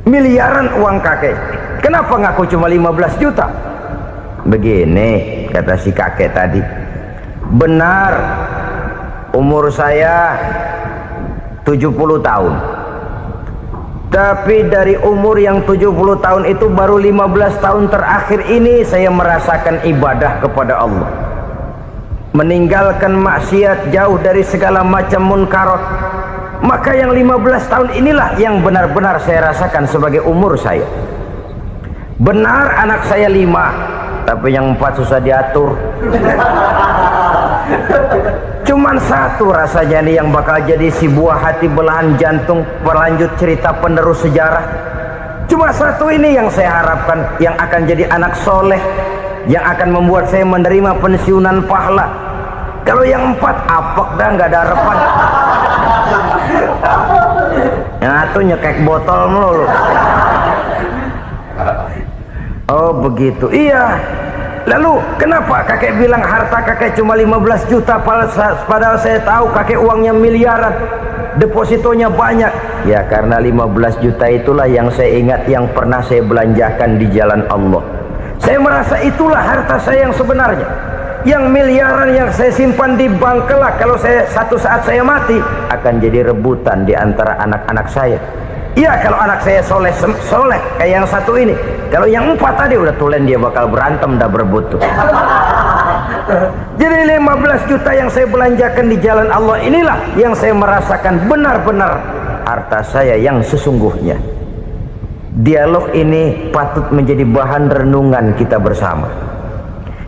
miliaran uang kakek. Kenapa ngaku cuma 15 juta? Begini, kata si kakek tadi. Benar, umur saya 70 tahun. Tapi dari umur yang 70 tahun itu baru 15 tahun terakhir ini saya merasakan ibadah kepada Allah. Meninggalkan maksiat, jauh dari segala macam munkarat. Maka yang 15 tahun inilah yang benar-benar saya rasakan sebagai umur saya. Benar anak saya 5, tapi yang 4 susah diatur. Cuman 1 rasanya nih yang bakal jadi si buah hati belahan jantung berlanjut cerita penerus sejarah. Cuma 1 ini yang saya harapkan, yang akan jadi anak soleh, yang akan membuat saya menerima pensiunan pahala. Kalau yang 4 apek dah, nggak ada harapan. Yang 1 nyekek botol mulu. Oh begitu, iya. Lalu kenapa kakek bilang harta kakek cuma 15 juta padahal saya tahu kakek uangnya miliaran, depositonya banyak? Ya karena 15 juta itulah yang saya ingat yang pernah saya belanjakan di jalan Allah. Saya merasa itulah harta saya yang sebenarnya. Yang miliaran yang saya simpan di bank kelak kalau satu saat saya mati akan jadi rebutan di antara anak-anak saya. Iya kalau anak saya soleh kayak yang 1 ini. Kalau yang 4 tadi udah tulen dia bakal berantem dah berebut tuh. Jadi 15 juta yang saya belanjakan di jalan Allah inilah yang saya merasakan benar-benar harta saya yang sesungguhnya. Dialog ini patut menjadi bahan renungan kita bersama.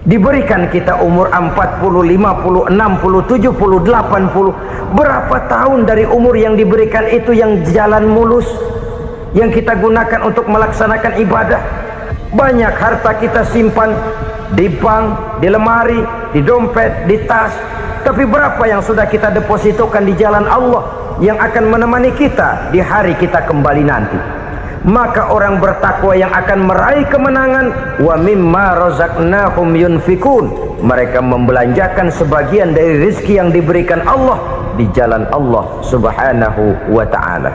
Diberikan kita umur 40, 50, 60, 70, 80. Berapa tahun dari umur yang diberikan itu yang jalan mulus, yang kita gunakan untuk melaksanakan ibadah? Banyak harta kita simpan di bank, di lemari, di dompet, di tas. Tapi berapa yang sudah kita depositokan di jalan Allah yang akan menemani kita di hari kita kembali nanti? Maka orang bertakwa yang akan meraih kemenangan, wa mimma razaqnahum yunfikun. Mereka membelanjakan sebagian dari rezeki yang diberikan Allah di jalan Allah subhanahu wa ta'ala.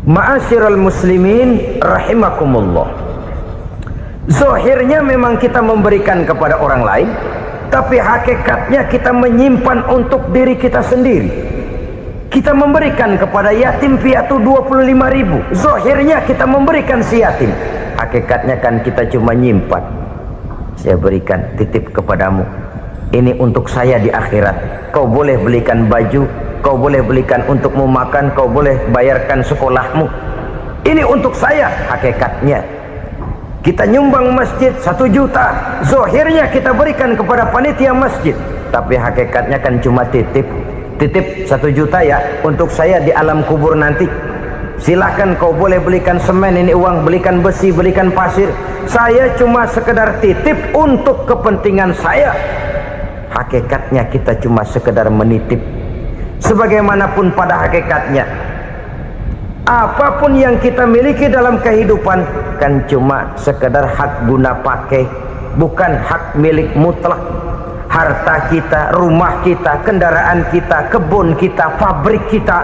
Ma'asyiral muslimin rahimakumullah, zahirnya memang kita memberikan kepada orang lain, tapi hakikatnya kita menyimpan untuk diri kita sendiri. Kita memberikan kepada yatim piatu 25.000, zahirnya kita memberikan si yatim, hakikatnya kan kita cuma nyimpan. Saya berikan, titip kepadamu, ini untuk saya di akhirat. Kau boleh belikan baju, kau boleh belikan untukmu makan, kau boleh bayarkan sekolahmu, ini untuk saya. Hakikatnya kita nyumbang masjid 1 juta, zahirnya kita berikan kepada panitia masjid, tapi hakikatnya kan cuma titip 1 juta ya, untuk saya di alam kubur nanti. Silahkan kau boleh belikan semen, ini uang, belikan besi, belikan pasir, saya cuma sekedar titip untuk kepentingan saya. Hakikatnya kita cuma sekedar menitip. Sebagaimanapun pada hakikatnya, apapun yang kita miliki dalam kehidupan kan cuma sekedar hak guna pakai, bukan hak milik mutlak. Harta kita, rumah kita, kendaraan kita, kebun kita, pabrik kita,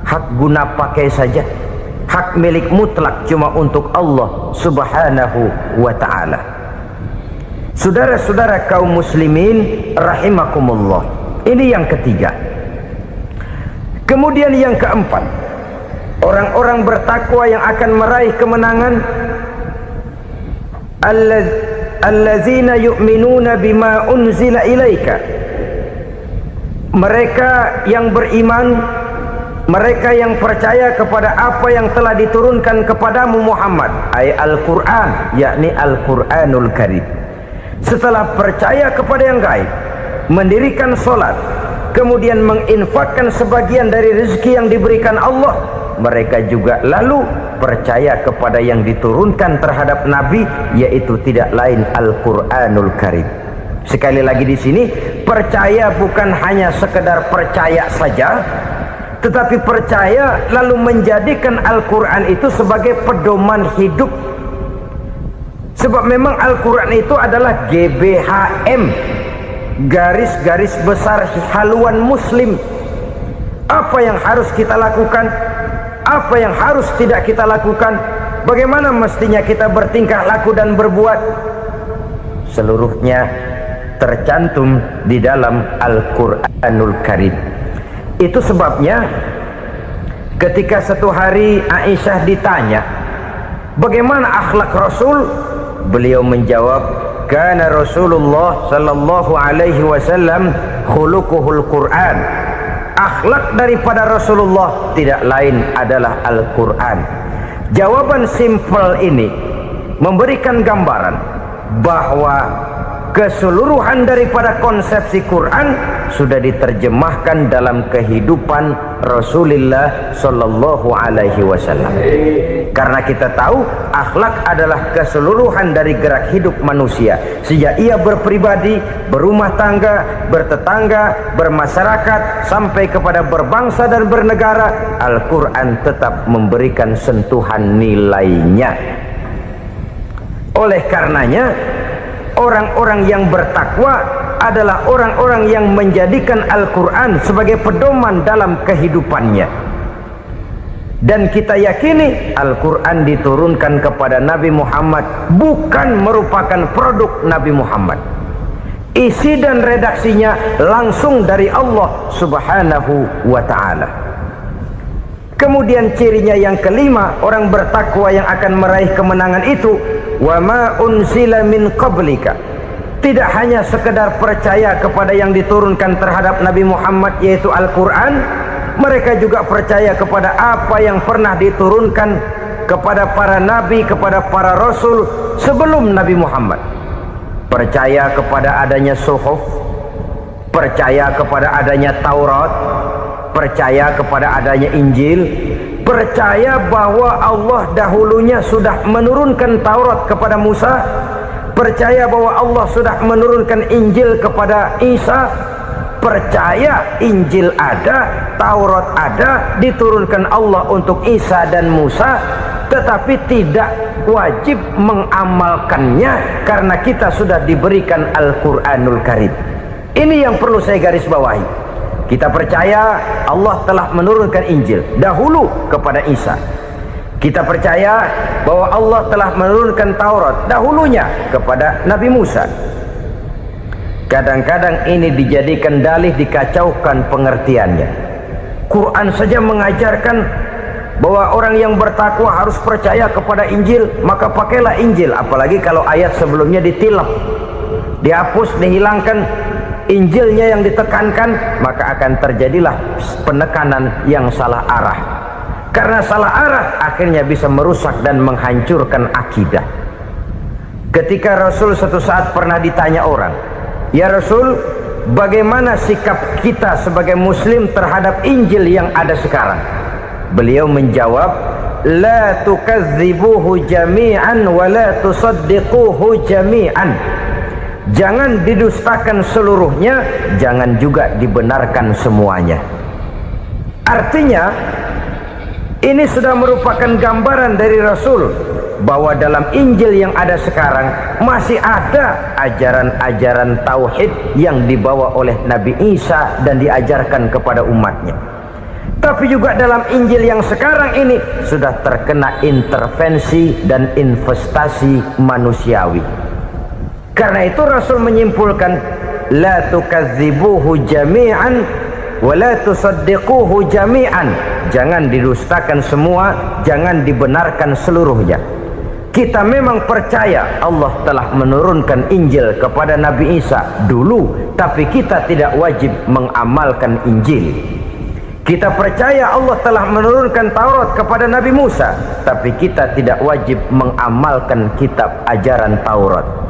hak guna pakai saja. Hak milik mutlak cuma untuk Allah subhanahu wa ta'ala. Saudara-saudara kaum muslimin rahimakumullah, ini yang ketiga. Kemudian yang keempat, orang-orang bertakwa yang akan meraih kemenangan, allazina yu'minuna bima unzila ilaika, mereka yang beriman, mereka yang percaya kepada apa yang telah diturunkan kepadamu Muhammad, ay Al-Quran, yakni Al-Quranul Karim. Setelah percaya kepada yang gaib, mendirikan solat, kemudian menginfakkan sebagian dari rezeki yang diberikan Allah, mereka juga lalu percaya kepada yang diturunkan terhadap Nabi, yaitu tidak lain Al-Quranul Karim. Sekali lagi di sini, percaya bukan hanya sekedar percaya saja, tetapi percaya lalu menjadikan Al-Quran itu sebagai pedoman hidup. Sebab memang Al-Quran itu adalah GBHM, garis-garis besar haluan muslim. Apa yang harus kita lakukan, apa yang harus tidak kita lakukan, bagaimana mestinya kita bertingkah laku dan berbuat, seluruhnya tercantum di dalam Al-Quranul Karim. Itu sebabnya ketika satu hari Aisyah ditanya bagaimana akhlak Rasul, beliau menjawab, kana Rasulullah sallallahu alaihi wasallam khuluquhul Quran. Akhlak daripada Rasulullah tidak lain adalah Al-Quran. Jawaban simpel ini memberikan gambaran bahwa keseluruhan daripada konsepsi Quran sudah diterjemahkan dalam kehidupan Rasulullah sallallahu alaihi wasallam. Karena kita tahu akhlak adalah keseluruhan dari gerak hidup manusia, sejak ia berpribadi, berumah tangga, bertetangga, bermasyarakat, sampai kepada berbangsa dan bernegara. Al-Quran tetap memberikan sentuhan nilainya. Oleh karenanya, orang-orang yang bertakwa adalah orang-orang yang menjadikan Al-Quran sebagai pedoman dalam kehidupannya. Dan kita yakini Al-Quran diturunkan kepada Nabi Muhammad bukan merupakan produk Nabi Muhammad. Isi dan redaksinya langsung dari Allah subhanahu wa ta'ala. Kemudian cirinya yang kelima, orang bertakwa yang akan meraih kemenangan itu, wa ma unzila min qablika, tidak hanya sekedar percaya kepada yang diturunkan terhadap Nabi Muhammad yaitu Al-Quran, mereka juga percaya kepada apa yang pernah diturunkan kepada para nabi, kepada para rasul sebelum Nabi Muhammad. Percaya kepada adanya suhuf, percaya kepada adanya Taurat, percaya kepada adanya Injil, percaya bahwa Allah dahulunya sudah menurunkan Taurat kepada Musa, percaya bahwa Allah sudah menurunkan Injil kepada Isa, percaya Injil ada, Taurat ada, diturunkan Allah untuk Isa dan Musa, tetapi tidak wajib mengamalkannya karena kita sudah diberikan Al-Quranul Karim. Ini yang perlu saya garis bawahi. Kita percaya Allah telah menurunkan Injil dahulu kepada Isa. Kita percaya bahwa Allah telah menurunkan Taurat dahulunya kepada Nabi Musa. Kadang-kadang ini dijadikan dalih, dikacaukan pengertiannya. Quran saja mengajarkan bahwa orang yang bertakwa harus percaya kepada Injil, maka pakailah Injil. Apalagi kalau ayat sebelumnya ditilap, dihapus, dihilangkan, Injilnya yang ditekankan, maka akan terjadilah penekanan yang salah arah. Karena salah arah akhirnya bisa merusak dan menghancurkan akidah. Ketika Rasul suatu saat pernah ditanya orang, "Ya Rasul, bagaimana sikap kita sebagai muslim terhadap Injil yang ada sekarang?" Beliau menjawab, "La tukadzibuhu jami'an wa la tusaddiquhu jami'an." Jangan didustakan seluruhnya, jangan juga dibenarkan semuanya. Artinya, ini sudah merupakan gambaran dari Rasul bahwa dalam Injil yang ada sekarang masih ada ajaran-ajaran tauhid yang dibawa oleh Nabi Isa dan diajarkan kepada umatnya. Tapi juga dalam Injil yang sekarang ini sudah terkena intervensi dan investasi manusiawi. Karena itu Rasul menyimpulkan, la tukadzibuhu jami'an wa la tusaddiquhu jami'an. Jangan didustakan semua, jangan dibenarkan seluruhnya. Kita memang percaya Allah telah menurunkan Injil kepada Nabi Isa dulu, tapi kita tidak wajib mengamalkan Injil. Kita percaya Allah telah menurunkan Taurat kepada Nabi Musa, tapi kita tidak wajib mengamalkan kitab ajaran Taurat.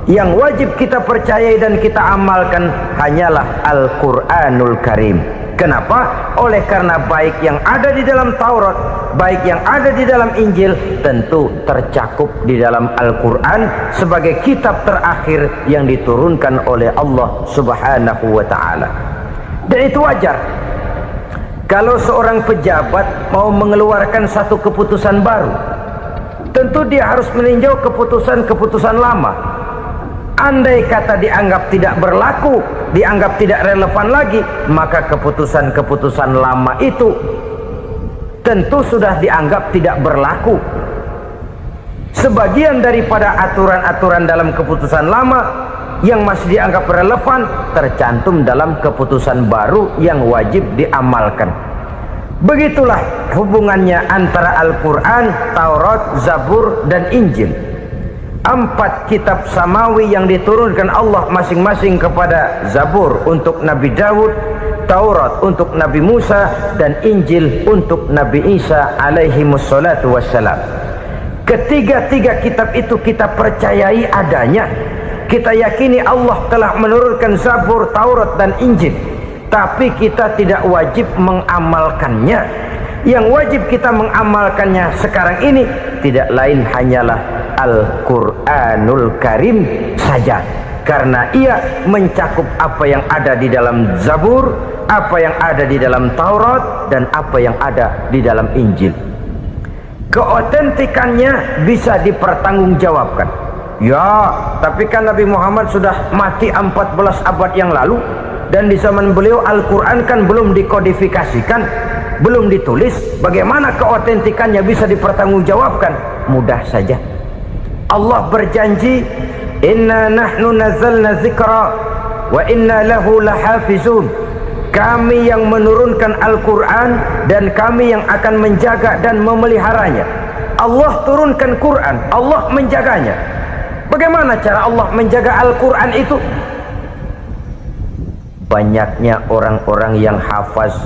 Yang wajib kita percayai dan kita amalkan hanyalah Al-Quranul Karim. Kenapa? Oleh karena baik yang ada di dalam Taurat, baik yang ada di dalam Injil, tentu tercakup di dalam Al-Quran sebagai kitab terakhir yang diturunkan oleh Allah Subhanahu wa Ta'ala. Dan itu wajar. Kalau seorang pejabat mau mengeluarkan satu keputusan baru, tentu dia harus meninjau keputusan-keputusan lama. Andai kata dianggap tidak berlaku, dianggap tidak relevan lagi, maka keputusan-keputusan lama itu tentu sudah dianggap tidak berlaku. Sebagian daripada aturan-aturan dalam keputusan lama yang masih dianggap relevan tercantum dalam keputusan baru yang wajib diamalkan. Begitulah hubungannya antara Al-Quran, Taurat, Zabur, dan Injil. 4 kitab samawi yang diturunkan Allah masing-masing kepada Zabur untuk Nabi Daud, Taurat untuk Nabi Musa, dan Injil untuk Nabi Isa alaihi wassalatu wassalam. Ketiga-tiga kitab itu kita percayai adanya. Kita yakini Allah telah menurunkan Zabur, Taurat, dan Injil, tapi kita tidak wajib mengamalkannya. Yang wajib kita mengamalkannya sekarang ini tidak lain hanyalah Al-Quranul Karim saja, karena ia mencakup apa yang ada di dalam Zabur, apa yang ada di dalam Taurat, dan apa yang ada di dalam Injil. Keotentikannya bisa dipertanggungjawabkan. Ya, tapi kan Nabi Muhammad sudah mati 14 abad yang lalu, dan di zaman beliau Al-Quran kan belum dikodifikasikan, belum ditulis. Bagaimana keotentikannya bisa dipertanggungjawabkan? Mudah saja. Allah berjanji, "Inna nahnu nazzalna dzikra wa inna lahu lahafizun." Kami yang menurunkan Al-Quran dan kami yang akan menjaga dan memeliharanya. Allah turunkan Quran, Allah menjaganya. Bagaimana cara Allah menjaga Al-Quran itu? Banyaknya orang-orang yang hafaz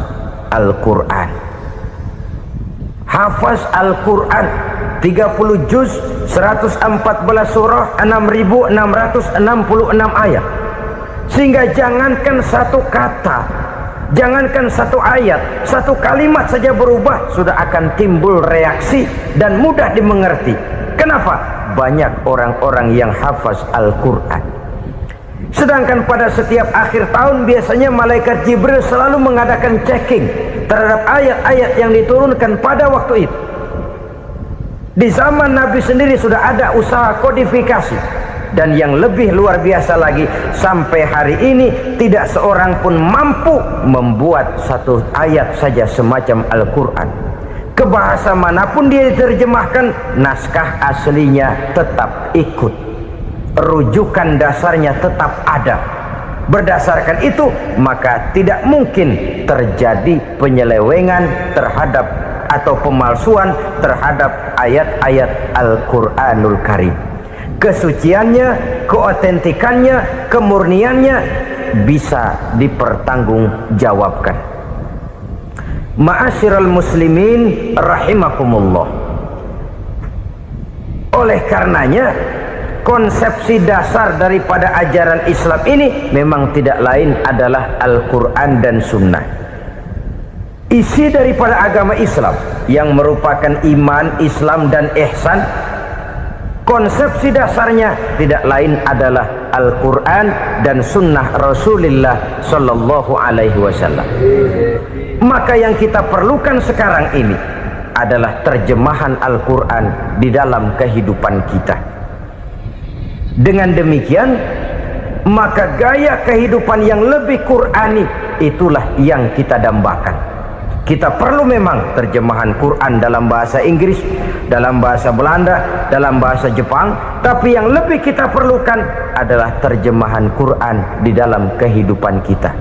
Al-Quran. Hafaz Al-Quran 30 juz, 114 surah, 6.666 ayat. Sehingga jangankan satu kata, jangankan satu ayat, satu kalimat saja berubah sudah akan timbul reaksi dan mudah dimengerti. Kenapa? Banyak orang-orang yang hafaz Al-Quran. Sedangkan pada setiap akhir tahun biasanya malaikat Jibril selalu mengadakan checking terhadap ayat-ayat yang diturunkan pada waktu itu. Di zaman Nabi sendiri sudah ada usaha kodifikasi. Dan yang lebih luar biasa lagi, sampai hari ini tidak seorang pun mampu membuat satu ayat saja semacam Al-Quran. Ke bahasa manapun dia diterjemahkan, naskah aslinya tetap ikut, rujukan dasarnya tetap ada. Berdasarkan itu, maka tidak mungkin terjadi penyelewengan terhadap atau pemalsuan terhadap ayat-ayat Al-Quranul Karim. Kesuciannya, keotentikannya, kemurniannya bisa dipertanggungjawabkan. Ma'asyiral muslimin rahimakumullah. Oleh karenanya, konsepsi dasar daripada ajaran Islam ini memang tidak lain adalah Al-Quran dan Sunnah. Isi daripada agama Islam yang merupakan iman, Islam dan ihsan, konsepsi dasarnya tidak lain adalah Al-Quran dan Sunnah Rasulullah Sallallahu Alaihi Wasallam. Maka yang kita perlukan sekarang ini adalah terjemahan Al-Quran di dalam kehidupan kita. Dengan demikian, maka gaya kehidupan yang lebih Qurani itulah yang kita dambakan. Kita perlu memang terjemahan Quran dalam bahasa Inggris, dalam bahasa Belanda, dalam bahasa Jepang, tapi yang lebih kita perlukan adalah terjemahan Quran di dalam kehidupan kita.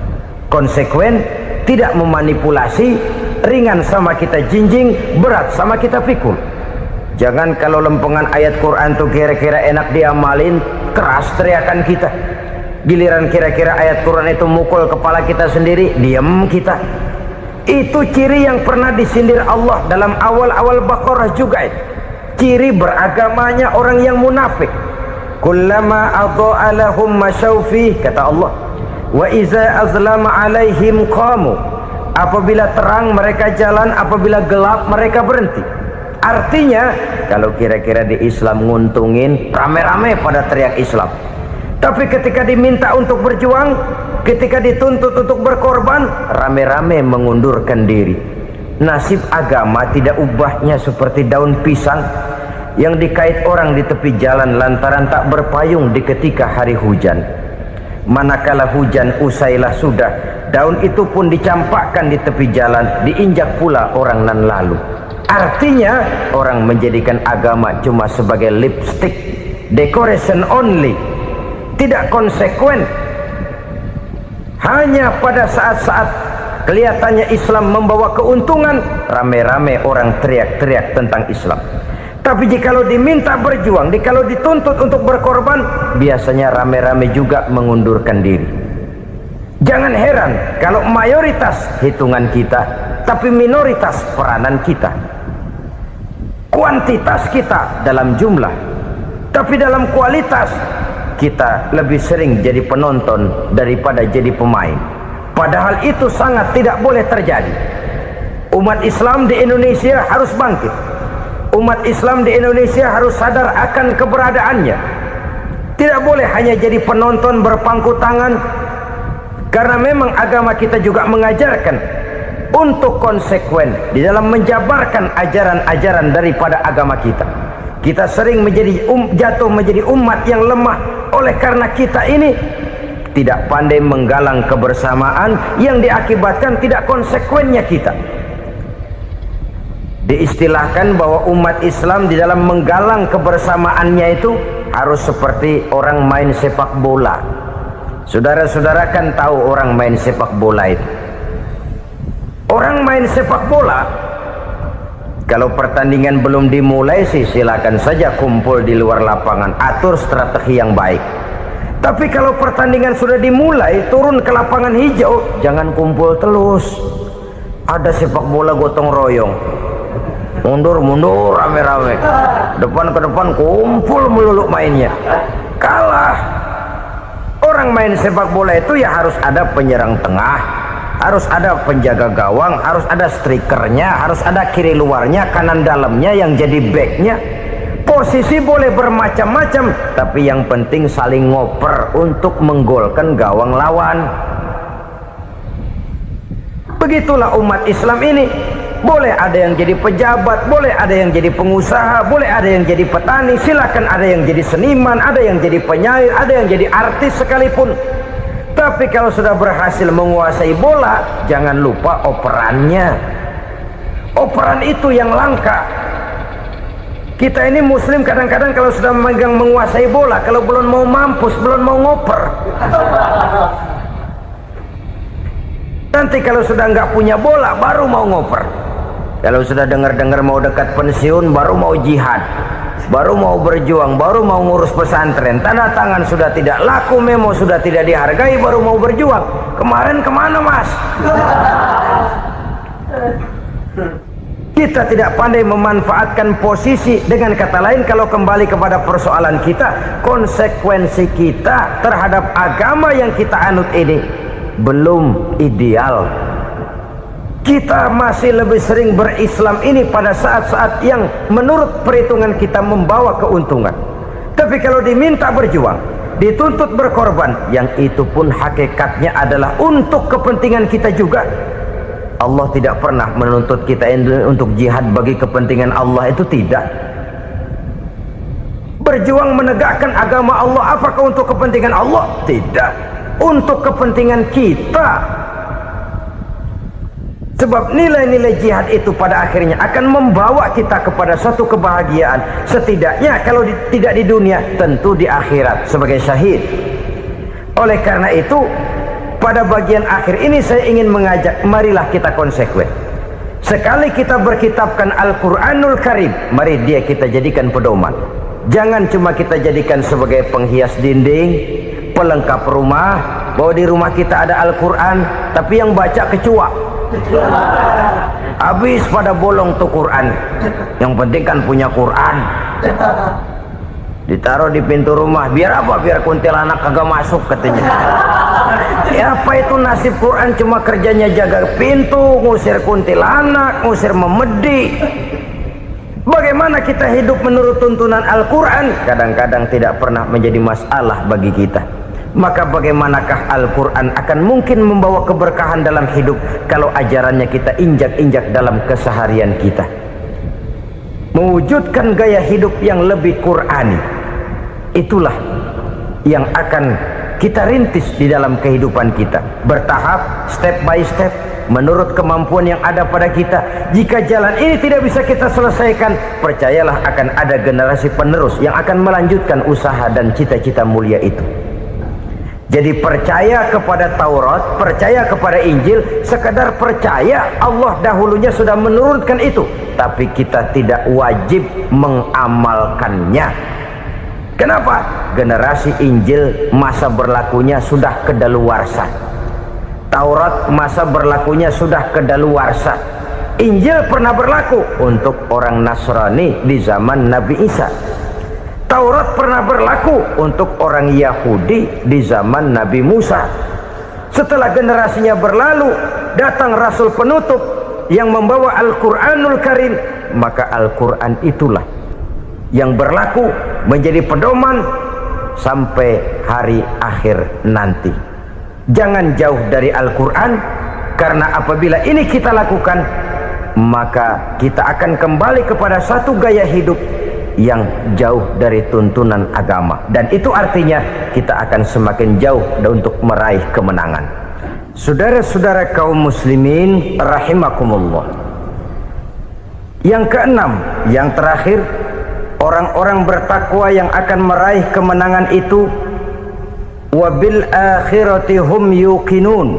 Konsekuen, tidak memanipulasi, ringan sama kita jinjing, berat sama kita pikul. Jangan kalau lempengan ayat Quran tuh kira-kira enak diamalin, keras teriakan kita. Giliran kira-kira ayat Quran itu mukul kepala kita sendiri, diam kita. Itu ciri yang pernah disindir Allah dalam awal-awal Baqarah juga itu. Ciri beragamanya orang yang munafik. Kullama adha'a lahum masyawfi, kata Allah. Wa iza azlama alaihim qamu. Apabila terang mereka jalan, apabila gelap mereka berhenti. Artinya, kalau kira-kira di Islam nguntungin, rame-rame pada teriak Islam. Tapi ketika diminta untuk berjuang, ketika dituntut untuk berkorban, rame-rame mengundurkan diri. Nasib agama tidak ubahnya seperti daun pisang yang dikait orang di tepi jalan lantaran tak berpayung di ketika hari hujan. Manakala hujan usailah sudah, daun itu pun dicampakkan di tepi jalan, diinjak pula orang nan lalu. Artinya, orang menjadikan agama cuma sebagai lipstick, decoration only, tidak konsekuen. Hanya pada saat-saat kelihatannya Islam membawa keuntungan, rame-rame orang teriak-teriak tentang Islam. Tapi jikalau diminta berjuang, jikalau dituntut untuk berkorban, biasanya rame-rame juga mengundurkan diri. Jangan heran kalau mayoritas hitungan kita, tapi minoritas peranan kita. Kuantitas kita dalam jumlah, tapi dalam kualitas kita lebih sering jadi penonton daripada jadi pemain. Padahal itu sangat tidak boleh terjadi. Umat Islam di Indonesia harus bangkit. Umat Islam di Indonesia harus sadar akan keberadaannya. Tidak boleh hanya jadi penonton berpangku tangan, karena memang agama kita juga mengajarkan untuk konsekuen di dalam menjabarkan ajaran-ajaran daripada agama kita. Kita sering menjadi jatuh menjadi umat yang lemah oleh karena kita ini tidak pandai menggalang kebersamaan yang diakibatkan tidak konsekuennya kita. Diistilahkan bahwa umat Islam di dalam menggalang kebersamaannya itu harus seperti orang main sepak bola. Saudara-saudara kan tahu orang main sepak bola itu. Orang main sepak bola, kalau pertandingan belum dimulai sih silakan saja kumpul di luar lapangan, atur strategi yang baik. Tapi kalau pertandingan sudah dimulai, turun ke lapangan hijau, jangan kumpul terus. Ada sepak bola gotong royong, mundur-mundur rame-rame, depan ke depan kumpul melulu mainnya. Kalah. Orang main sepak bola itu ya harus ada penyerang tengah, harus ada penjaga gawang, harus ada strikernya, harus ada kiri luarnya, kanan dalamnya yang jadi backnya. Posisi boleh bermacam-macam, tapi yang penting saling ngoper untuk menggolkan gawang lawan. Begitulah umat Islam ini. boleh ada yang jadi pejabat, boleh ada yang jadi pengusaha, boleh ada yang jadi petani, silakan ada yang jadi seniman, ada yang jadi penyair, ada yang jadi artis sekalipun. Tapi kalau sudah berhasil menguasai bola, jangan lupa operannya. Operan itu yang langka. Kita ini muslim kadang-kadang kalau sudah memegang menguasai bola, kalau belum mau mampus, belum mau ngoper. Nanti kalau sudah nggak punya bola, baru mau ngoper. Kalau sudah dengar-dengar mau dekat pensiun, baru mau jihad, baru mau berjuang, baru mau ngurus pesantren. Tanda tangan sudah tidak laku, memo sudah tidak dihargai, baru mau berjuang. Kemarin kemana mas? Kita tidak pandai memanfaatkan posisi. Dengan kata lain, kalau kembali kepada persoalan kita, konsekuensi kita terhadap agama yang kita anut ini belum ideal. Kita masih lebih sering berislam ini pada saat-saat yang menurut perhitungan kita membawa keuntungan. Tapi kalau diminta berjuang, dituntut berkorban, yang itu pun hakikatnya adalah untuk kepentingan kita juga. Allah tidak pernah menuntut kita untuk jihad bagi kepentingan Allah, itu tidak. Berjuang menegakkan agama Allah, apakah untuk kepentingan Allah? Tidak. Untuk kepentingan kita. Sebab nilai-nilai jihad itu pada akhirnya akan membawa kita kepada suatu kebahagiaan. Setidaknya kalau tidak di dunia, tentu di akhirat sebagai syahid. Oleh karena itu, pada bagian akhir ini saya ingin mengajak, marilah kita konsekuen. Sekali kita berkitabkan Al-Quranul Karim, mari dia kita jadikan pedoman. Jangan cuma kita jadikan sebagai penghias dinding, pelengkap rumah, bahwa di rumah kita ada Al-Quran, tapi yang baca kecoa. Habis pada bolong tuh Quran. Yang penting kan punya Quran. Ditaruh di pintu rumah, biar apa? Biar kuntilanak kagak masuk katanya. Ya apa itu nasib Quran, cuma kerjanya jaga pintu, ngusir kuntilanak, ngusir memedi. Bagaimana kita hidup menurut tuntunan Al-Quran? Kadang-kadang tidak pernah menjadi masalah bagi kita. Maka bagaimanakah Al-Quran akan mungkin membawa keberkahan dalam hidup kalau ajarannya kita injak-injak dalam keseharian kita? Mewujudkan gaya hidup yang lebih Qurani, itulah yang akan kita rintis di dalam kehidupan kita, bertahap, step by step, menurut kemampuan yang ada pada kita. Jika jalan ini tidak bisa kita selesaikan, percayalah akan ada generasi penerus yang akan melanjutkan usaha dan cita-cita mulia itu. Jadi percaya kepada Taurat, percaya kepada Injil, sekadar percaya Allah dahulunya sudah menurunkan itu, tapi kita tidak wajib mengamalkannya. Kenapa? Generasi Injil masa berlakunya sudah kedaluarsa. Taurat masa berlakunya sudah kedaluarsa. Injil pernah berlaku untuk orang Nasrani di zaman Nabi Isa. Taurat pernah berlaku untuk orang Yahudi di zaman Nabi Musa. Setelah generasinya berlalu, datang Rasul penutup yang membawa Al-Quranul Karim, maka Al-Quran itulah yang berlaku menjadi pedoman sampai hari akhir nanti. Jangan jauh dari Al-Quran, karena apabila ini kita lakukan, maka kita akan kembali kepada satu gaya hidup yang jauh dari tuntunan agama, dan itu artinya kita akan semakin jauh untuk meraih kemenangan. Saudara-saudara kaum muslimin rahimakumullah, yang keenam, yang terakhir, orang-orang bertakwa yang akan meraih kemenangan itu wabil akhirati hum yuqinun.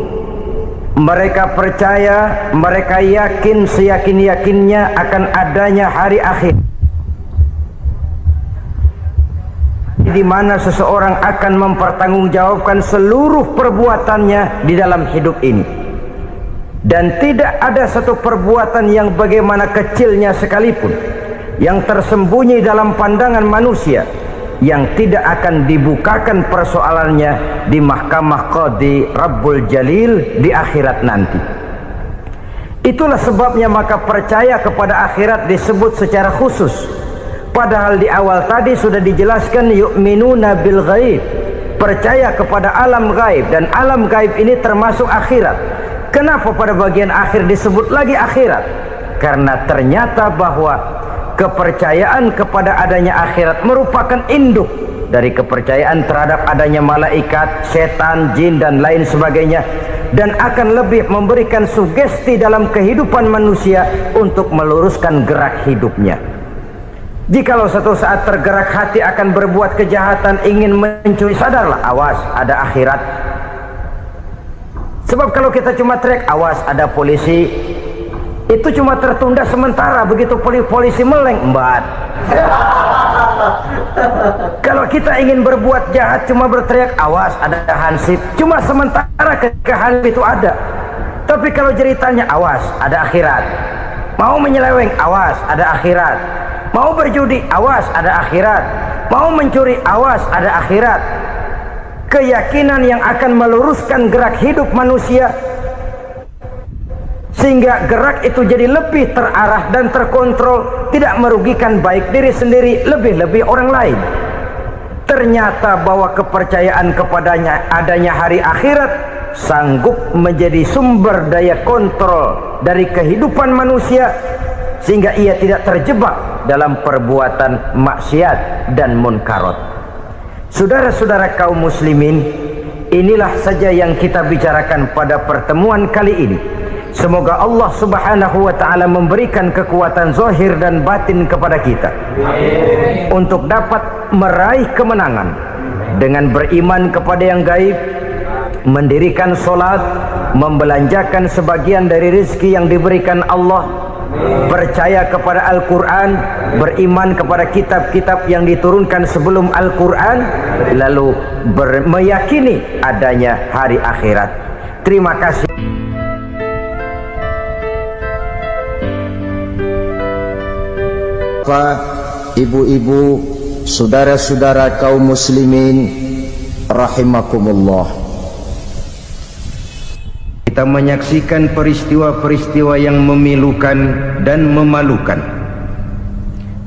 Mereka percaya, mereka yakin seyakin-yakinnya akan adanya hari akhir, di mana seseorang akan mempertanggungjawabkan seluruh perbuatannya di dalam hidup ini, dan tidak ada satu perbuatan yang bagaimana kecilnya sekalipun yang tersembunyi dalam pandangan manusia yang tidak akan dibukakan persoalannya di mahkamah Qadi Rabbul Jalil di akhirat nanti. Itulah sebabnya maka percaya kepada akhirat disebut secara khusus. Padahal di awal tadi sudah dijelaskan yu'minuna bil ghaib, percaya kepada alam gaib, dan alam gaib ini termasuk akhirat. Kenapa pada bagian akhir disebut lagi akhirat? karena ternyata bahwa kepercayaan kepada adanya akhirat merupakan induk dari kepercayaan terhadap adanya malaikat, setan, jin dan lain sebagainya, dan akan lebih memberikan sugesti dalam kehidupan manusia untuk meluruskan gerak hidupnya. Jikalau satu saat tergerak hati akan berbuat kejahatan, ingin mencuri, sadarlah, awas ada akhirat. Sebab kalau kita cuma teriak awas ada polisi, itu cuma tertunda sementara, begitu polisi meleng embat. Kalau kita ingin berbuat jahat cuma berteriak awas ada hansip, cuma sementara ketika hansip itu ada. Tapi kalau ceritanya awas ada akhirat, mau menyeleweng awas ada akhirat, mau berjudi awas ada akhirat, mau mencuri awas ada akhirat. Keyakinan yang akan meluruskan gerak hidup manusia sehingga gerak itu jadi lebih terarah dan terkontrol, tidak merugikan baik diri sendiri, lebih-lebih orang lain. Ternyata bahwa kepercayaan kepadanya adanya hari akhirat sanggup menjadi sumber daya kontrol dari kehidupan manusia, sehingga ia tidak terjebak dalam perbuatan maksiat dan munkarat. Saudara-saudara kaum muslimin, inilah saja yang kita bicarakan pada pertemuan kali ini. Semoga Allah subhanahu wa ta'ala memberikan kekuatan zahir dan batin kepada kita. Amin. Untuk dapat meraih kemenangan dengan beriman kepada yang gaib, mendirikan solat, membelanjakan sebagian dari rezeki yang diberikan Allah, percaya kepada Al-Quran, beriman kepada kitab-kitab yang diturunkan sebelum Al-Quran, lalu meyakini adanya hari akhirat. Terima kasih. Ibu-ibu, saudara-saudara kaum muslimin rahimakumullah, kita menyaksikan peristiwa-peristiwa yang memilukan dan memalukan.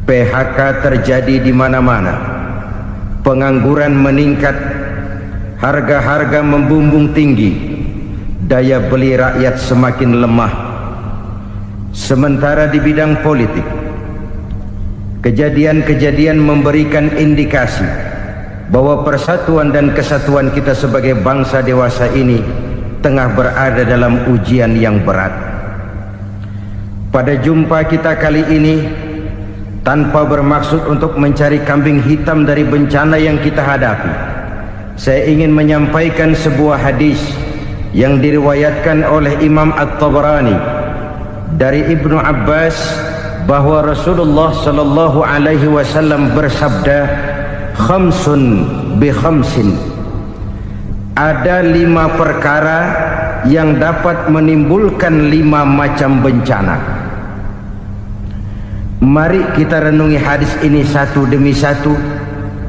PHK terjadi di mana-mana, pengangguran meningkat, harga-harga membumbung tinggi, daya beli rakyat semakin lemah. Sementara di bidang politik, kejadian-kejadian memberikan indikasi bahwa persatuan dan kesatuan kita sebagai bangsa dewasa ini tengah berada dalam ujian yang berat. Pada jumpa kita kali ini, tanpa bermaksud untuk mencari kambing hitam dari bencana yang kita hadapi, saya ingin menyampaikan sebuah hadis yang diriwayatkan oleh Imam At-Tabarani dari Ibnu Abbas, bahwa Rasulullah sallallahu alaihi wasallam bersabda, khamsun bi khamsin, ada 5 perkara yang dapat menimbulkan 5 macam bencana. Mari kita renungi hadis ini satu demi satu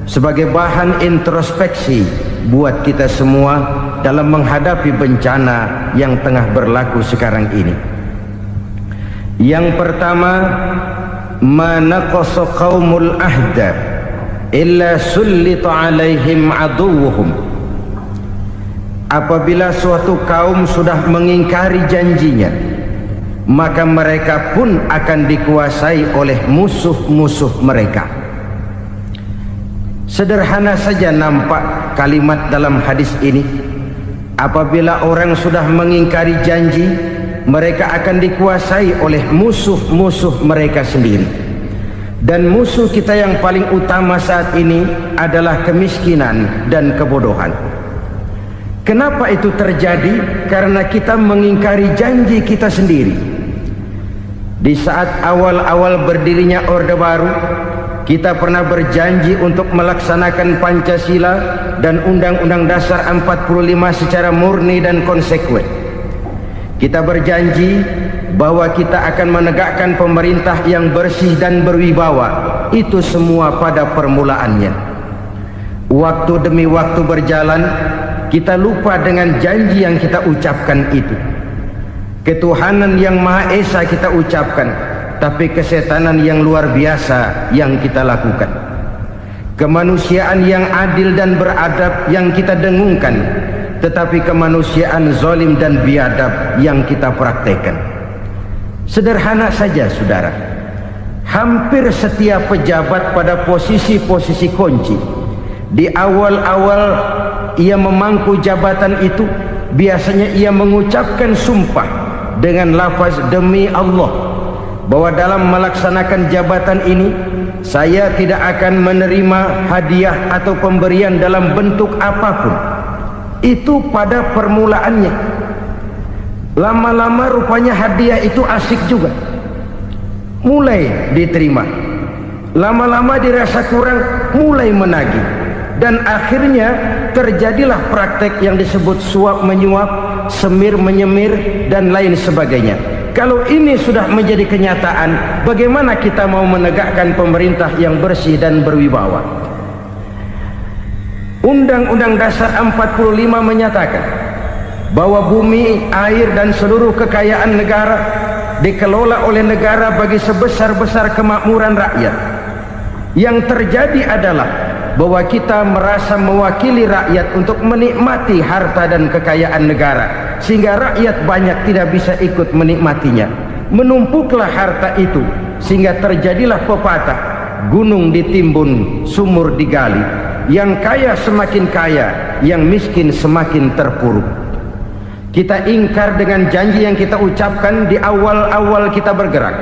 sebagai bahan introspeksi buat kita semua dalam menghadapi bencana yang tengah berlaku sekarang ini. Yang pertama, ma naqasa qaumul ahda illa sullita alaihim aduwwuhum. Apabila suatu kaum sudah mengingkari janjinya, maka mereka pun akan dikuasai oleh musuh-musuh mereka. Sederhana saja nampak kalimat dalam hadis ini. Apabila orang sudah mengingkari janji, mereka akan dikuasai oleh musuh-musuh mereka sendiri. Dan musuh kita yang paling utama saat ini adalah kemiskinan dan kebodohan. Kenapa itu terjadi? Karena kita mengingkari janji kita sendiri. Di saat awal-awal berdirinya Orde Baru, kita pernah berjanji untuk melaksanakan Pancasila dan Undang-Undang Dasar 45 secara murni dan konsekuen. Kita berjanji bahwa kita akan menegakkan pemerintah yang bersih dan berwibawa. Itu semua pada permulaannya. Waktu demi waktu berjalan, kita lupa dengan janji yang kita ucapkan itu. Ketuhanan yang Maha Esa kita ucapkan, tapi kesetanan yang luar biasa yang kita lakukan. Kemanusiaan yang adil dan beradab yang kita dengungkan, tetapi kemanusiaan zalim dan biadab yang kita praktekkan. Sederhana saja saudara, hampir setiap pejabat pada posisi-posisi kunci, di awal-awal ia memangku jabatan itu, biasanya ia mengucapkan sumpah dengan lafaz demi Allah, bahwa dalam melaksanakan jabatan ini saya tidak akan menerima hadiah atau pemberian dalam bentuk apapun. Itu pada permulaannya. Lama-lama rupanya hadiah itu asik juga, mulai diterima. Lama-lama dirasa kurang, mulai menagih. Dan akhirnya terjadilah praktek yang disebut suap menyuap, semir menyemir, dan lain sebagainya. Kalau ini sudah menjadi kenyataan, bagaimana kita mau menegakkan pemerintah yang bersih dan berwibawa? Undang-Undang Dasar 45 menyatakan bahwa bumi, air, dan seluruh kekayaan negara dikelola oleh negara bagi sebesar-besar kemakmuran rakyat. Yang terjadi adalah bahwa kita merasa mewakili rakyat untuk menikmati harta dan kekayaan negara, sehingga rakyat banyak tidak bisa ikut menikmatinya. Menumpuklah harta itu sehingga terjadilah pepatah, gunung ditimbun, sumur digali. Yang kaya semakin kaya, yang miskin semakin terpuruk. Kita ingkar dengan janji yang kita ucapkan di awal-awal kita bergerak.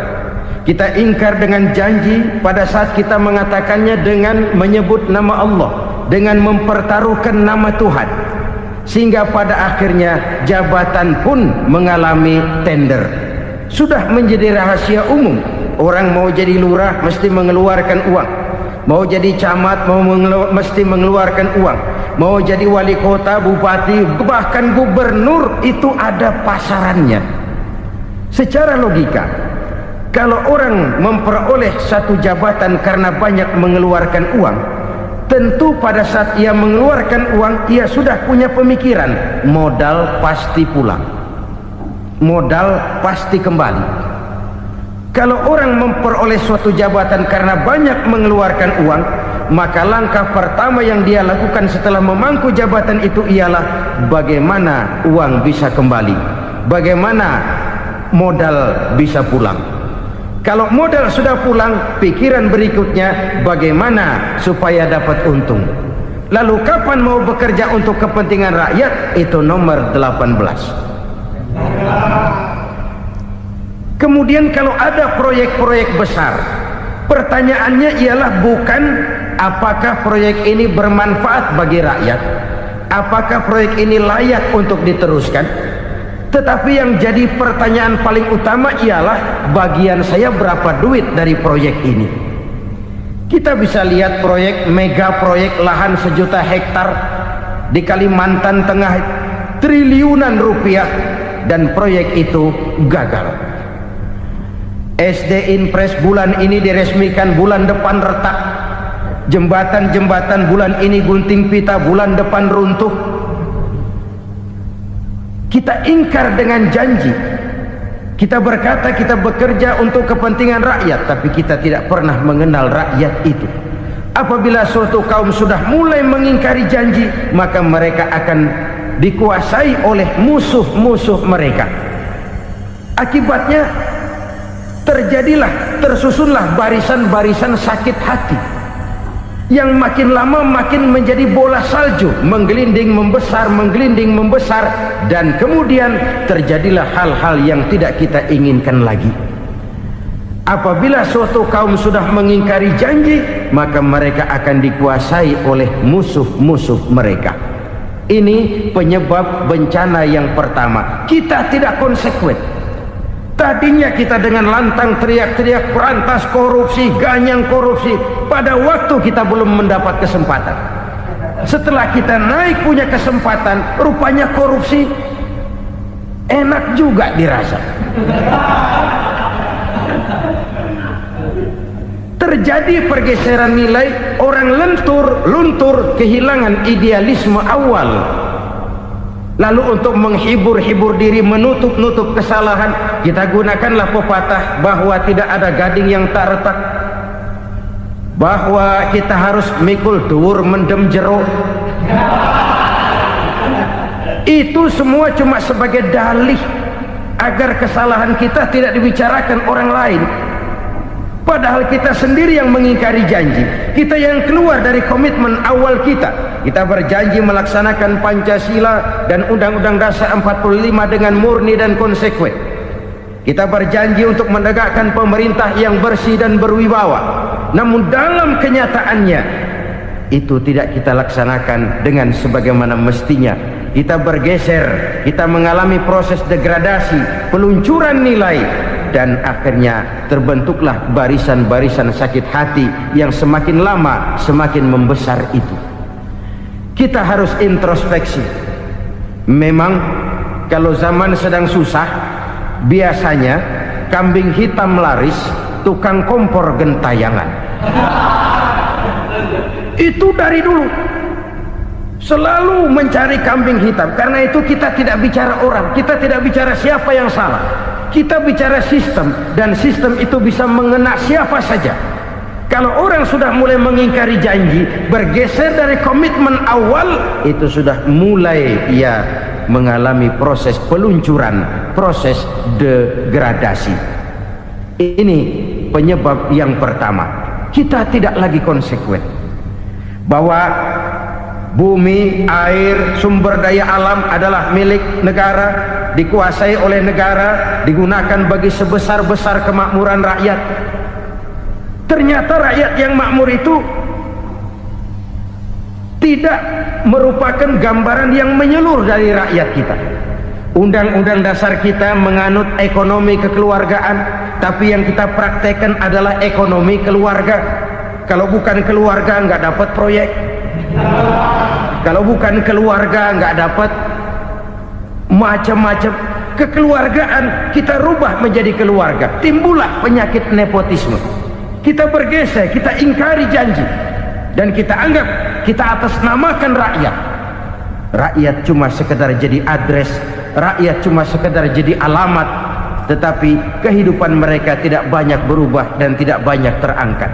Kita ingkar dengan janji pada saat kita mengatakannya dengan menyebut nama Allah, dengan mempertaruhkan nama Tuhan, sehingga pada akhirnya jabatan pun mengalami tender. Sudah menjadi rahasia umum, orang mau jadi lurah mesti mengeluarkan uang, mau jadi camat mesti mengeluarkan uang, mau jadi wali kota, bupati, bahkan gubernur, itu ada pasarannya. Secara logika, kalau orang memperoleh satu jabatan karena banyak mengeluarkan uang, tentu pada saat ia mengeluarkan uang, ia sudah punya pemikiran, modal pasti pulang, modal pasti kembali. Kalau orang memperoleh suatu jabatan karena banyak mengeluarkan uang, maka langkah pertama yang dia lakukan setelah memangku jabatan itu ialah bagaimana uang bisa kembali, bagaimana modal bisa pulang. Kalau modal sudah pulang, pikiran berikutnya bagaimana supaya dapat untung. Lalu kapan mau bekerja untuk kepentingan rakyat? Itu nomor 18. Kemudian kalau ada proyek-proyek besar, pertanyaannya ialah bukan apakah proyek ini bermanfaat bagi rakyat, apakah proyek ini layak untuk diteruskan, tetapi yang jadi pertanyaan paling utama ialah bagian saya berapa duit dari proyek ini. Kita bisa lihat proyek, mega proyek lahan 1 juta hektar di Kalimantan Tengah, triliunan rupiah, dan proyek itu gagal. SD Impres bulan ini diresmikan, bulan depan retak. Jembatan-jembatan bulan ini gunting pita, bulan depan runtuh. Kita ingkar dengan janji. Kita berkata kita bekerja untuk kepentingan rakyat, tapi kita tidak pernah mengenal rakyat itu. Apabila suatu kaum sudah mulai mengingkari janji, maka mereka akan dikuasai oleh musuh-musuh mereka. Akibatnya tersusunlah barisan-barisan sakit hati yang makin lama makin menjadi bola salju, menggelinding membesar, dan kemudian terjadilah hal-hal yang tidak kita inginkan lagi. Apabila suatu kaum sudah mengingkari janji, maka mereka akan dikuasai oleh musuh-musuh mereka. Ini penyebab bencana yang pertama. Kita tidak konsekuen. Tadinya kita dengan lantang teriak-teriak berantas korupsi, ganyang korupsi. Pada waktu kita belum mendapat kesempatan. Setelah kita naik punya kesempatan, rupanya korupsi enak juga dirasa. Terjadi pergeseran nilai, orang luntur, kehilangan idealisme awal. Lalu untuk menghibur diri, menutup kesalahan, kita gunakanlah pepatah bahwa tidak ada gading yang tak retak, bahwa kita harus mikul dhuwur mendem jero. Itu semua cuma sebagai dalih agar kesalahan kita tidak dibicarakan orang lain. Padahal kita sendiri yang mengingkari janji. Kita yang keluar dari komitmen awal kita. Kita berjanji melaksanakan Pancasila dan Undang-Undang Dasar 45 dengan murni dan konsekuen. Kita berjanji untuk menegakkan pemerintah yang bersih dan berwibawa. Namun dalam kenyataannya itu tidak kita laksanakan dengan sebagaimana mestinya. Kita bergeser, kita mengalami proses degradasi, peluncuran nilai, dan akhirnya terbentuklah barisan-barisan sakit hati yang semakin lama semakin membesar itu. Kita harus introspeksi. Memang kalau zaman sedang susah, biasanya kambing hitam laris, tukang kompor gentayangan. Itu dari dulu selalu mencari kambing hitam. Karena itu kita tidak bicara orang, kita tidak bicara siapa yang salah, kita bicara sistem, dan sistem itu bisa mengena siapa saja. Kalau orang sudah mulai mengingkari janji, bergeser dari komitmen awal, itu sudah mulai ia mengalami proses peluncuran, proses degradasi. Ini penyebab yang pertama. Kita tidak lagi konsekuen bahwa bumi, air, sumber daya alam adalah milik negara, dikuasai oleh negara, digunakan bagi sebesar-besar kemakmuran rakyat. Ternyata rakyat yang makmur itu tidak merupakan gambaran yang menyeluruh dari rakyat kita. Undang-undang dasar kita menganut ekonomi kekeluargaan, tapi yang kita praktekkan adalah ekonomi keluarga. Kalau bukan keluarga nggak dapat proyek, kalau bukan keluarga nggak dapat macam-macam. Kekeluargaan kita rubah menjadi keluarga, timbullah penyakit nepotisme. Kita bergeser, kita ingkari janji, dan kita anggap kita atasnamakan rakyat. Rakyat cuma sekedar jadi address, rakyat cuma sekedar jadi alamat, tetapi kehidupan mereka tidak banyak berubah dan tidak banyak terangkat.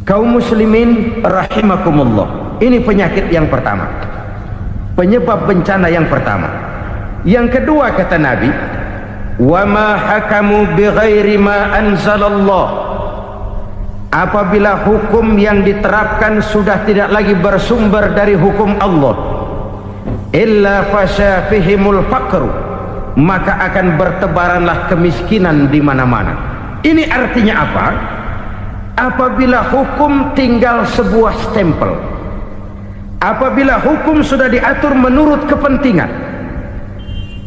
Kaum muslimin rahimakumullah, ini penyakit yang pertama, penyebab bencana yang pertama. Yang kedua, kata Nabi, wa ma hakamu bighairi ma anzalallah. Apabila hukum yang diterapkan sudah tidak lagi bersumber dari hukum Allah, illa fasya fihimul faqru, maka akan bertebaranlah kemiskinan di mana-mana. Ini artinya apa? Apabila hukum tinggal sebuah stempel, apabila hukum sudah diatur menurut kepentingan,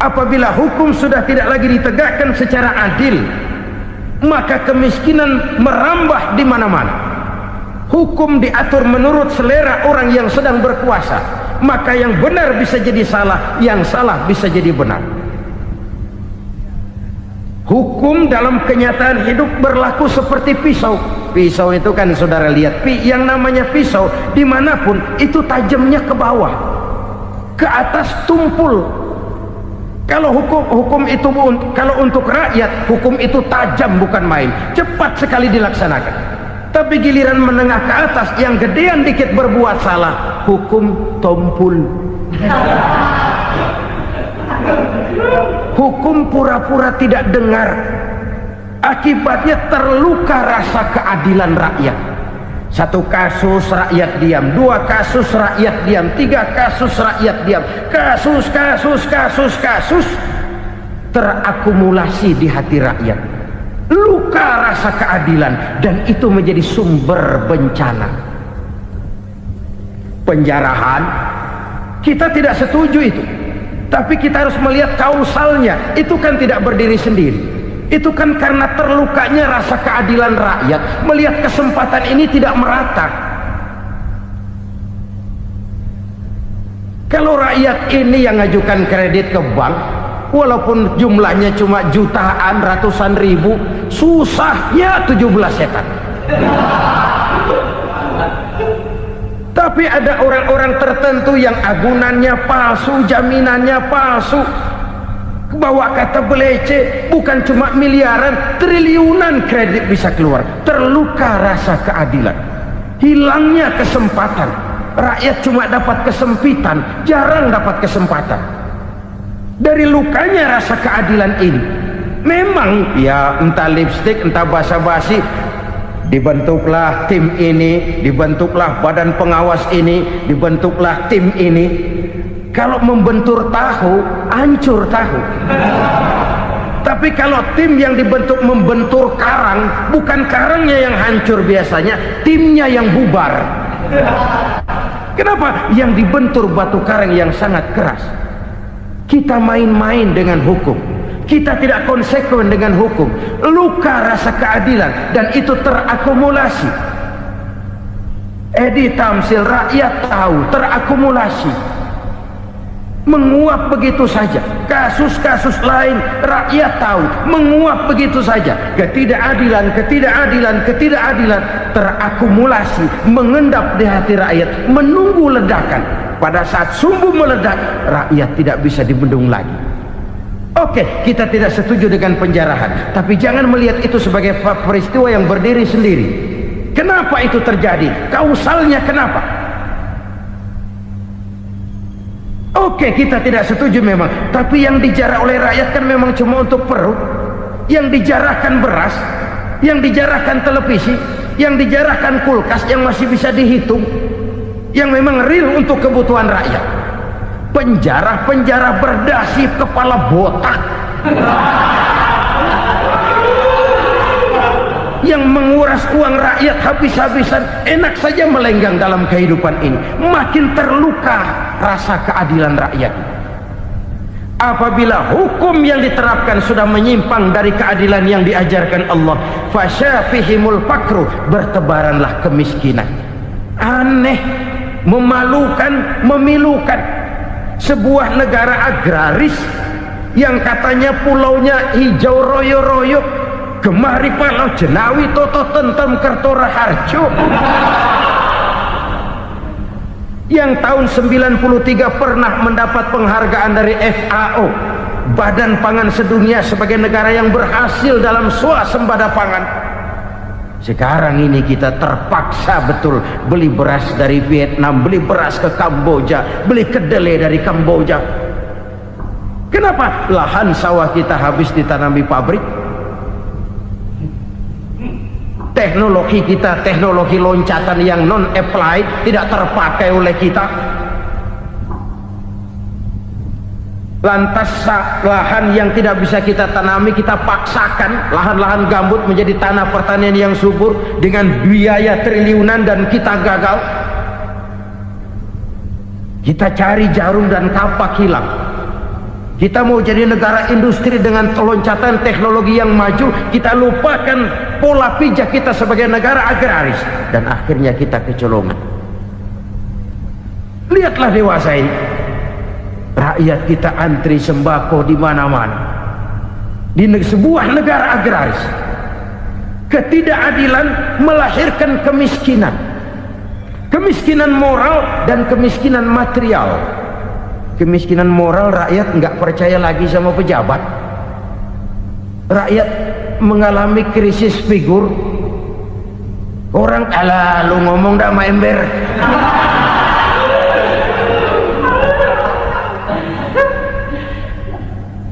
apabila hukum sudah tidak lagi ditegakkan secara adil, maka kemiskinan merambah di mana-mana. Hukum diatur menurut selera orang yang sedang berkuasa, maka yang benar bisa jadi salah, yang salah bisa jadi benar. Hukum dalam kenyataan hidup berlaku seperti pisau. Pisau itu kan saudara lihat, yang namanya pisau dimanapun itu tajamnya ke bawah, ke atas tumpul. Kalau hukum itu, kalau untuk rakyat, hukum itu tajam bukan main, cepat sekali dilaksanakan. Tapi giliran menengah ke atas, yang gedean dikit berbuat salah, hukum tompul. Hukum pura-pura tidak dengar. Akibatnya terluka rasa keadilan rakyat. Satu kasus rakyat diam, dua kasus rakyat diam, tiga kasus rakyat diam, kasus terakumulasi di hati rakyat. Luka rasa keadilan, dan itu menjadi sumber bencana. Penjarahan, kita tidak setuju itu, tapi kita harus melihat kausalnya. Itu kan tidak berdiri sendiri. Itu kan karena terlukanya rasa keadilan rakyat, melihat kesempatan ini tidak merata. Kalau rakyat ini yang ngajukan kredit ke bank, walaupun jumlahnya cuma jutaan, ratusan ribu, susahnya 17 setan. Tapi ada orang-orang tertentu yang agunannya palsu, jaminannya palsu, bawa kata belece, bukan cuma miliaran, triliunan kredit bisa keluar. Terluka rasa keadilan, hilangnya kesempatan. Rakyat cuma dapat kesempitan, jarang dapat kesempatan. Dari lukanya rasa keadilan ini. Memang ya entah lipstick, entah basa-basi, dibentuklah tim ini, dibentuklah badan pengawas ini, dibentuklah tim ini. Kalau membentur tahu, hancur tahu. Tapi kalau tim yang dibentuk membentur karang, bukan karangnya yang hancur biasanya, timnya yang bubar. Kenapa? Yang dibentur batu karang yang sangat keras. Kita main-main dengan hukum, kita tidak konsekuen dengan hukum, luka rasa keadilan, dan itu terakumulasi. Edi Tamsil, rakyat tahu, terakumulasi, menguap begitu saja. Kasus-kasus lain rakyat tahu, menguap begitu saja. Ketidakadilan terakumulasi, mengendap di hati rakyat, menunggu ledakan. Pada saat sumbu meledak, rakyat tidak bisa dibendung lagi. Oke, kita tidak setuju dengan penjarahan, tapi jangan melihat itu sebagai peristiwa yang berdiri sendiri. Kenapa itu terjadi? Kausalnya kenapa? Oke, kita tidak setuju memang, tapi yang dijarah oleh rakyat kan memang cuma untuk perut. Yang dijarahkan beras, yang dijarahkan televisi, yang dijarahkan kulkas yang masih bisa dihitung, yang memang real untuk kebutuhan rakyat. Penjara-penjara berdasi kepala botak yang menguras uang rakyat habis-habisan, enak saja melenggang dalam kehidupan ini. Makin terluka rasa keadilan rakyat. Apabila hukum yang diterapkan sudah menyimpang dari keadilan yang diajarkan Allah, fasyafihimul fakru, bertebaranlah kemiskinan. Aneh, memalukan, memilukan. Sebuah negara agraris yang katanya pulaunya hijau royo-royo, gemari palau jenawi toto tentem kertora harjo, yang tahun 93 pernah mendapat penghargaan dari FAO, Badan Pangan Sedunia, sebagai negara yang berhasil dalam swasembada pangan. Sekarang ini kita terpaksa betul beli beras dari Vietnam, beli beras ke Kamboja, beli kedelai dari Kamboja. Kenapa? Lahan sawah kita habis ditanami pabrik. Teknologi kita, teknologi loncatan yang non-applied, tidak terpakai oleh kita. Lantas lahan yang tidak bisa kita tanami, kita paksakan lahan-lahan gambut menjadi tanah pertanian yang subur dengan biaya triliunan, dan kita gagal. Kita cari jarum dan kapak hilang. Kita mau jadi negara industri dengan loncatan teknologi yang maju, kita lupakan pola pijak kita sebagai negara agraris, dan akhirnya kita kecolongan. Lihatlah dewasa ini, rakyat kita antri sembako di mana-mana. Di sebuah negara agraris, ketidakadilan melahirkan kemiskinan, kemiskinan moral dan kemiskinan material. Kemiskinan moral, rakyat nggak percaya lagi sama pejabat. Rakyat mengalami krisis figur. Orang alah lu ngomong dah sama ember.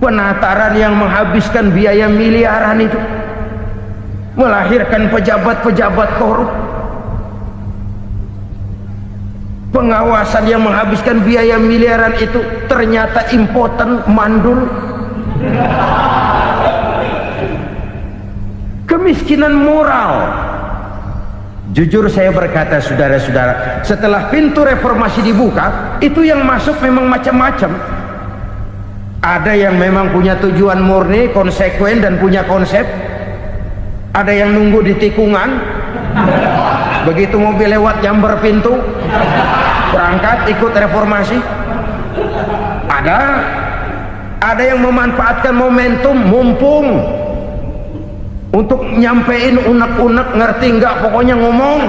Penataran yang menghabiskan biaya miliaran itu melahirkan pejabat-pejabat korup. Pengawasan yang menghabiskan biaya miliaran itu ternyata impoten, mandul. Kemiskinan moral. Jujur saya berkata, saudara-saudara, setelah pintu reformasi dibuka, itu yang masuk memang macam-macam. Ada yang memang punya tujuan murni, konsekuen, dan punya konsep. Ada yang nunggu di tikungan, begitu mobil lewat nyamber pintu, berangkat ikut reformasi. Ada yang memanfaatkan momentum, mumpung, untuk nyampein unek-unek, ngerti nggak, pokoknya ngomong.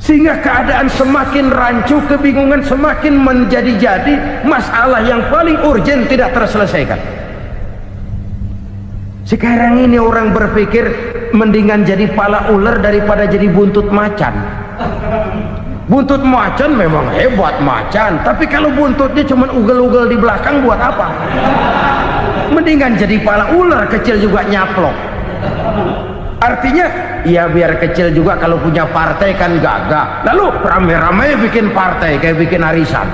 Sehingga keadaan semakin rancu, kebingungan semakin menjadi-jadi, masalah yang paling urgen tidak terselesaikan. Sekarang ini orang berpikir mendingan jadi pala ular daripada jadi buntut macan. Buntut macan memang hebat macan, tapi kalau buntutnya cuma ugel-ugel di belakang buat apa? Mendingan jadi pala ular kecil juga nyaplok. Artinya ya biar kecil juga kalau punya partai kan gagah. Lalu rame-rame bikin partai kayak bikin arisan.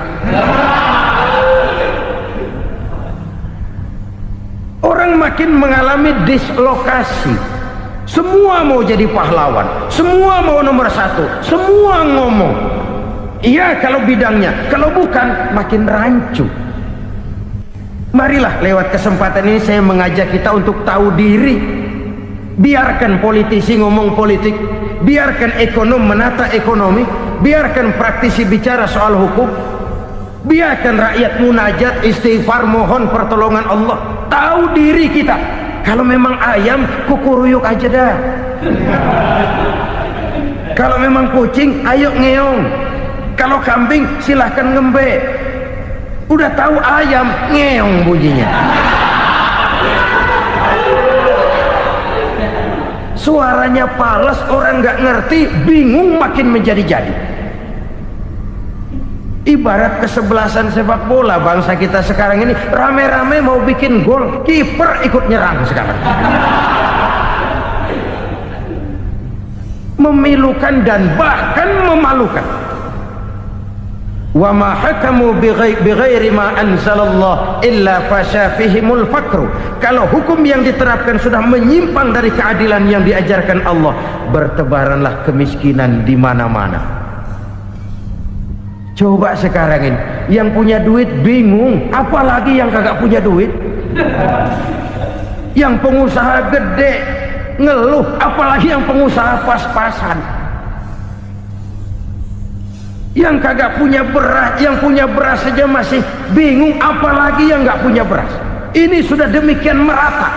Orang makin mengalami dislokasi. Semua mau jadi pahlawan, semua mau nomor satu, semua ngomong iya kalau bidangnya, kalau bukan makin rancu. Marilah lewat kesempatan ini saya mengajak kita untuk tahu diri. Biarkan politisi ngomong politik, biarkan ekonom menata ekonomi, biarkan praktisi bicara soal hukum, biarkan rakyat munajat, istighfar, mohon pertolongan Allah. Tahu diri kita. Kalau memang ayam, kukuruyuk aja dah. Kalau memang kucing, ayo ngeong. Kalau kambing, silahkan ngembe. Udah tahu ayam, ngeong bunyinya. Suaranya palas, orang nggak ngerti, bingung, makin menjadi-jadi. Ibarat kesebelasan sepak bola bangsa kita sekarang ini, rame-rame mau bikin gol, kiper ikut nyerang sekarang. Memilukan dan bahkan memalukan. Wa ma hakamu bighairi ma anzalallah illa fasyafihimul fakru. Kalau hukum yang diterapkan sudah menyimpang dari keadilan yang diajarkan Allah, bertebaranlah kemiskinan di mana-mana. Coba sekarang ini yang punya duit bingung, apalagi yang kagak punya duit. Yang pengusaha gede ngeluh, apalagi yang pengusaha pas-pasan. Yang kagak punya beras, yang punya beras saja masih bingung, apalagi yang nggak punya beras. Ini sudah demikian merata.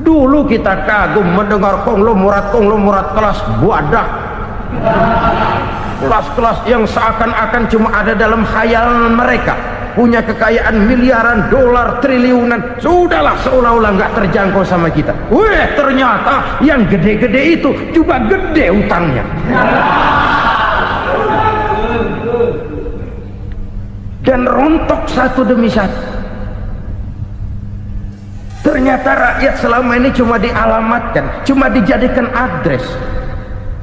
Dulu kita kagum mendengar konglomerat kelas buadah, kelas-kelas yang seakan-akan cuma ada dalam khayalan mereka, punya kekayaan miliaran dolar, triliunan. Sudahlah, seolah-olah nggak terjangkau sama kita. Weh, ternyata yang gede-gede itu juga gede utangnya. Dan rontok satu demi satu. Ternyata rakyat selama ini cuma dialamatkan, cuma dijadikan address.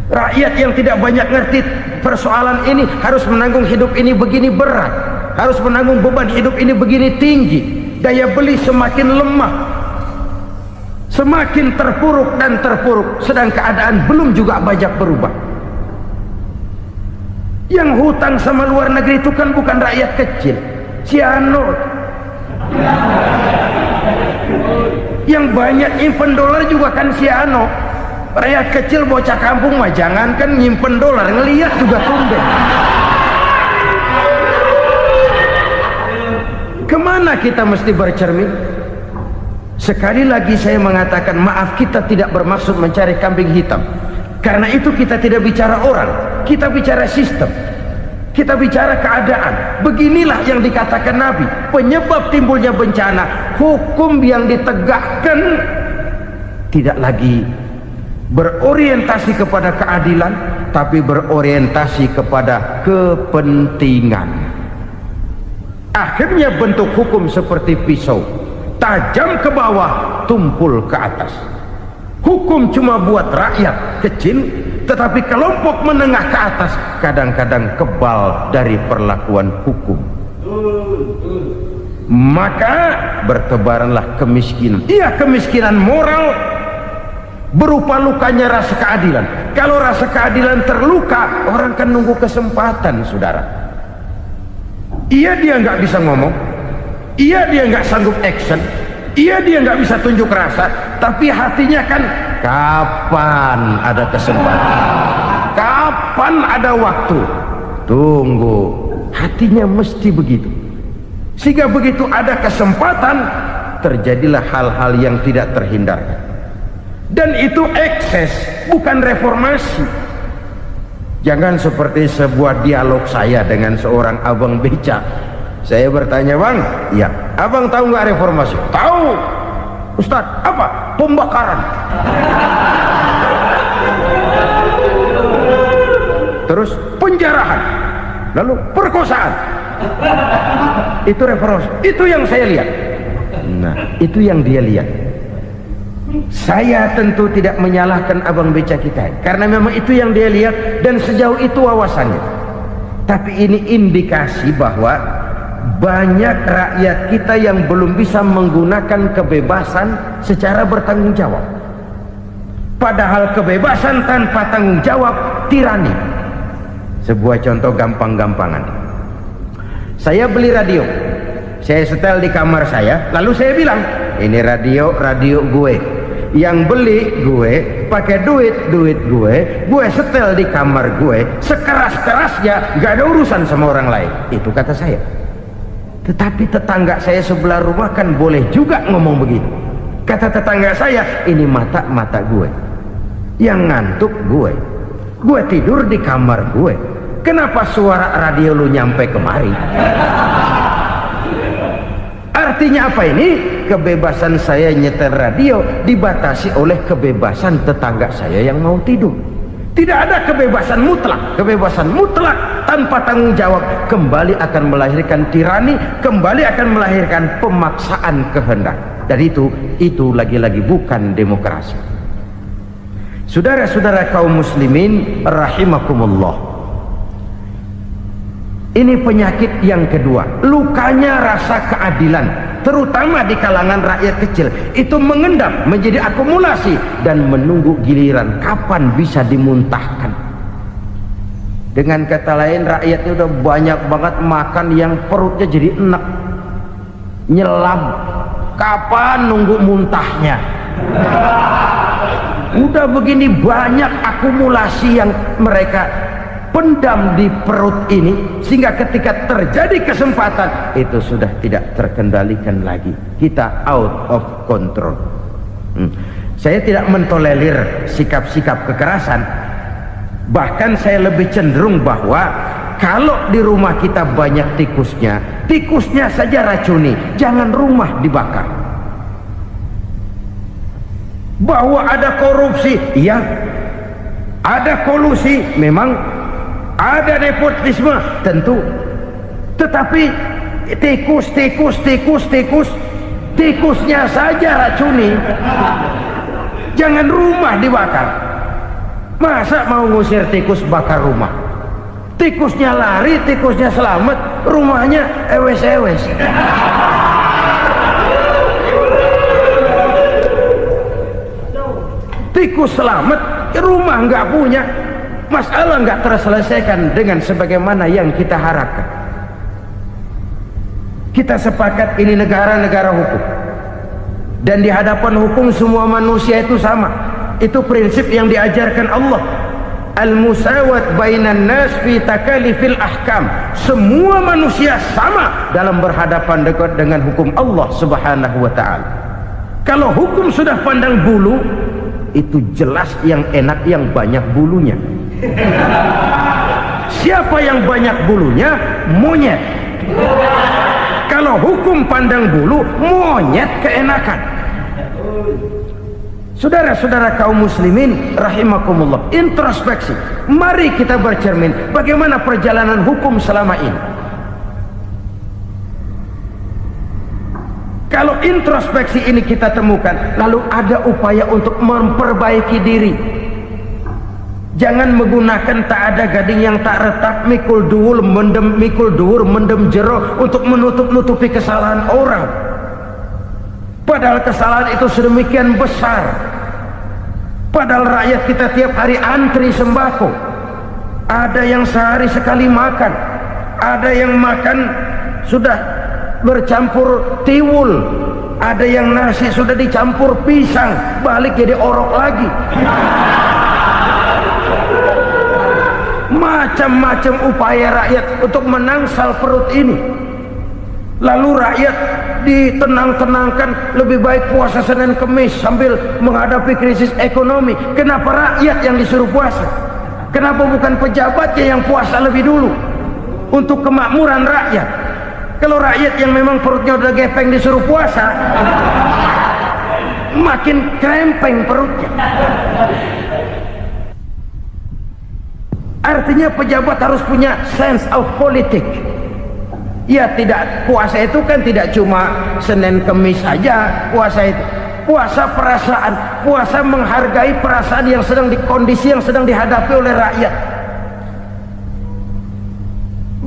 Rakyat yang tidak banyak ngerti persoalan ini harus menanggung hidup ini begini berat, harus menanggung beban hidup ini begini tinggi, daya beli semakin lemah, semakin terpuruk dan terpuruk, sedang keadaan belum juga banyak berubah. Yang hutang sama luar negeri itu kan bukan rakyat kecil, Ciano. Yang banyak nyimpen dolar juga kan Ciano. Rakyat kecil bocah kampung mah jangankan nyimpen dolar, ngelihat juga tumben. Kemana kita mesti bercermin? Sekali lagi saya mengatakan maaf, kita tidak bermaksud mencari kambing hitam. Karena itu kita tidak bicara orang, kita bicara sistem, kita bicara keadaan. Beginilah yang dikatakan Nabi, penyebab timbulnya bencana, hukum yang ditegakkan tidak lagi berorientasi kepada keadilan, tapi berorientasi kepada kepentingan. Akhirnya bentuk hukum seperti pisau, tajam ke bawah, tumpul ke atas. Hukum cuma buat rakyat kecil, tetapi kelompok menengah ke atas kadang-kadang kebal dari perlakuan hukum. Maka bertebaranlah kemiskinan. Iya, kemiskinan moral berupa lukanya rasa keadilan. Kalau rasa keadilan terluka, orang kan nunggu kesempatan, saudara. Iya, dia nggak bisa ngomong, iya dia nggak sanggup action, iya dia nggak bisa tunjuk rasa, tapi hatinya kan kapan ada kesempatan, kapan ada waktu, tunggu. Hatinya mesti begitu. Sehingga begitu ada kesempatan, terjadilah hal-hal yang tidak terhindarkan. Dan itu ekses, bukan reformasi. Jangan seperti sebuah dialog saya dengan seorang abang beca. Saya bertanya, bang, ya, abang tahu nggak reformasi? Tahu. Ustadz, apa? Pembakaran. terus penjarahan, lalu perkosaan. Itu referensi, itu yang saya lihat. Nah, itu yang dia lihat. Saya tentu tidak menyalahkan abang beca kita, karena memang itu yang dia lihat dan sejauh itu wawasannya. Tapi ini indikasi bahwa banyak rakyat kita yang belum bisa menggunakan kebebasan secara bertanggung jawab. Padahal kebebasan tanpa tanggung jawab tirani. Sebuah contoh gampang-gampangan. Saya beli radio, saya setel di kamar saya, lalu saya bilang, ini radio gue. Yang beli gue, pakai duit gue setel di kamar gue, sekeras-kerasnya, gak ada urusan sama orang lain. Itu kata saya. Tetapi tetangga saya sebelah rumah kan boleh juga ngomong begitu. Kata tetangga saya, ini mata gue, yang ngantuk gue tidur di kamar gue, kenapa suara radio lu nyampe kemari? Artinya apa ini? Kebebasan saya nyetel radio dibatasi oleh kebebasan tetangga saya yang mau tidur. Tidak ada kebebasan mutlak. Kebebasan mutlak tanpa tanggung jawab kembali akan melahirkan tirani, kembali akan melahirkan pemaksaan kehendak. Dan itu lagi-lagi bukan demokrasi. Saudara-saudara kaum muslimin rahimakumullah, ini penyakit yang kedua, lukanya rasa keadilan, terutama di kalangan rakyat kecil. Itu mengendap menjadi akumulasi dan menunggu giliran kapan bisa dimuntahkan. Dengan kata lain, rakyatnya udah banyak banget makan yang perutnya jadi enek, nyelam, kapan nunggu muntahnya. Udah begini banyak akumulasi yang mereka pendam di perut ini, sehingga ketika terjadi kesempatan itu sudah tidak terkendalikan lagi. Kita out of control. Saya tidak mentolerir sikap-sikap kekerasan. Bahkan saya lebih cenderung bahwa kalau di rumah kita banyak tikusnya saja racuni, jangan rumah dibakar. Bahwa ada korupsi, iya, ada kolusi, memang ada nepotisme, tentu. Tetapi tikusnya saja racuni, jangan rumah dibakar. Masa mau ngusir tikus bakar rumah? Tikusnya lari, tikusnya selamat, rumahnya ewes-ewes. Tikus selamat, rumah nggak punya, masalah nggak terselesaikan dengan sebagaimana yang kita harapkan. Kita sepakat ini negara hukum, dan di hadapan hukum semua manusia itu sama. Itu prinsip yang diajarkan Allah. Al-musawat bainan nas fi takalifil ahkam. Semua manusia sama dalam berhadapan dengan hukum Allah Subhanahu wa ta'ala. Kalau hukum sudah pandang bulu, itu jelas yang enak yang banyak bulunya. Siapa yang banyak bulunya? Monyet. Kalau hukum pandang bulu, monyet keenakan. Saudara-saudara kaum muslimin rahimakumullah, introspeksi. Mari kita bercermin bagaimana perjalanan hukum selama ini. Kalau introspeksi ini kita temukan, lalu ada upaya untuk memperbaiki diri. Jangan menggunakan tak ada gading yang tak retak, mikul duwur mendem jero untuk menutup-nutupi kesalahan orang. Padahal kesalahan itu sedemikian besar. Padahal rakyat kita tiap hari antri sembako. Ada yang sehari sekali makan, ada yang makan sudah bercampur tiwul, ada yang nasi sudah dicampur pisang, balik jadi orok lagi. Macam-macam upaya rakyat untuk menangsal perut ini. Lalu rakyat ditenang-tenangkan, lebih baik puasa Senin Kemis sambil menghadapi krisis ekonomi. Kenapa rakyat yang disuruh puasa? Kenapa bukan pejabatnya yang puasa lebih dulu untuk kemakmuran rakyat? Kalau rakyat yang memang perutnya udah gepeng disuruh puasa, makin krempeng perutnya. Artinya pejabat harus punya sense of politik. Ya, tidak, puasa itu kan tidak cuma Senin Kemis saja puasa itu. Puasa perasaan, puasa menghargai perasaan yang sedang kondisi yang sedang dihadapi oleh rakyat.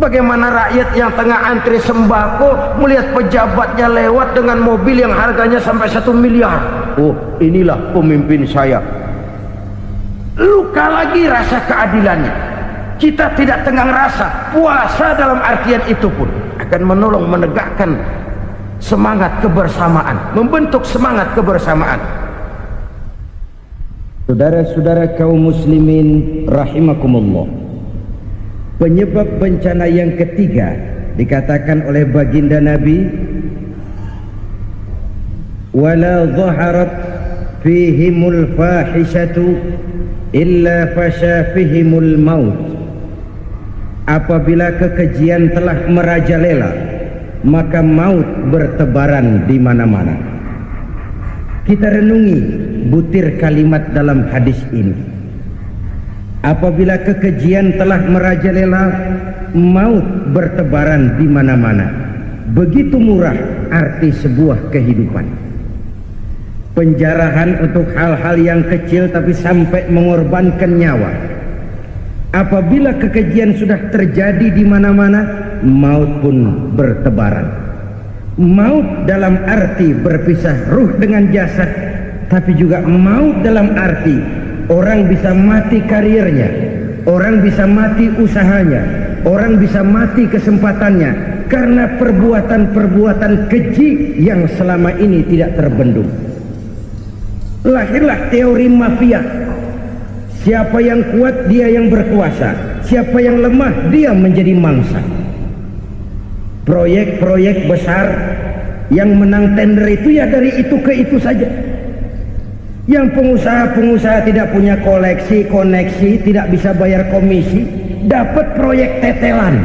Bagaimana rakyat yang tengah antri sembako melihat pejabatnya lewat dengan mobil yang harganya sampai 1 miliar. Oh, inilah pemimpin saya. Luka lagi rasa keadilannya. Kita tidak tenggang rasa. Puasa dalam artian itu pun akan menolong menegakkan semangat kebersamaan, membentuk semangat kebersamaan. Saudara-saudara kaum muslimin rahimakumullah, penyebab bencana yang ketiga dikatakan oleh baginda Nabi, wala dhaharat fihimul fahishatu illa fasha fihimul maut. Apabila kekejian telah merajalela, maka maut bertebaran di mana-mana. Kita renungi butir kalimat dalam hadis ini. Apabila kekejian telah merajalela, maut bertebaran di mana-mana. Begitu murah arti sebuah kehidupan. Penjarahan untuk hal-hal yang kecil tapi sampai mengorbankan nyawa. Apabila kekejian sudah terjadi di mana-mana, maut pun bertebaran. Maut dalam arti berpisah ruh dengan jasad, tapi juga maut dalam arti orang bisa mati karirnya, orang bisa mati usahanya, orang bisa mati kesempatannya karena perbuatan-perbuatan keji yang selama ini tidak terbendung. Lahirlah teori mafia. Siapa yang kuat dia yang berkuasa, siapa yang lemah dia menjadi mangsa. Proyek-proyek besar yang menang tender itu ya dari itu ke itu saja. Yang pengusaha-pengusaha tidak punya koleksi, koneksi, tidak bisa bayar komisi, dapat proyek tetelan.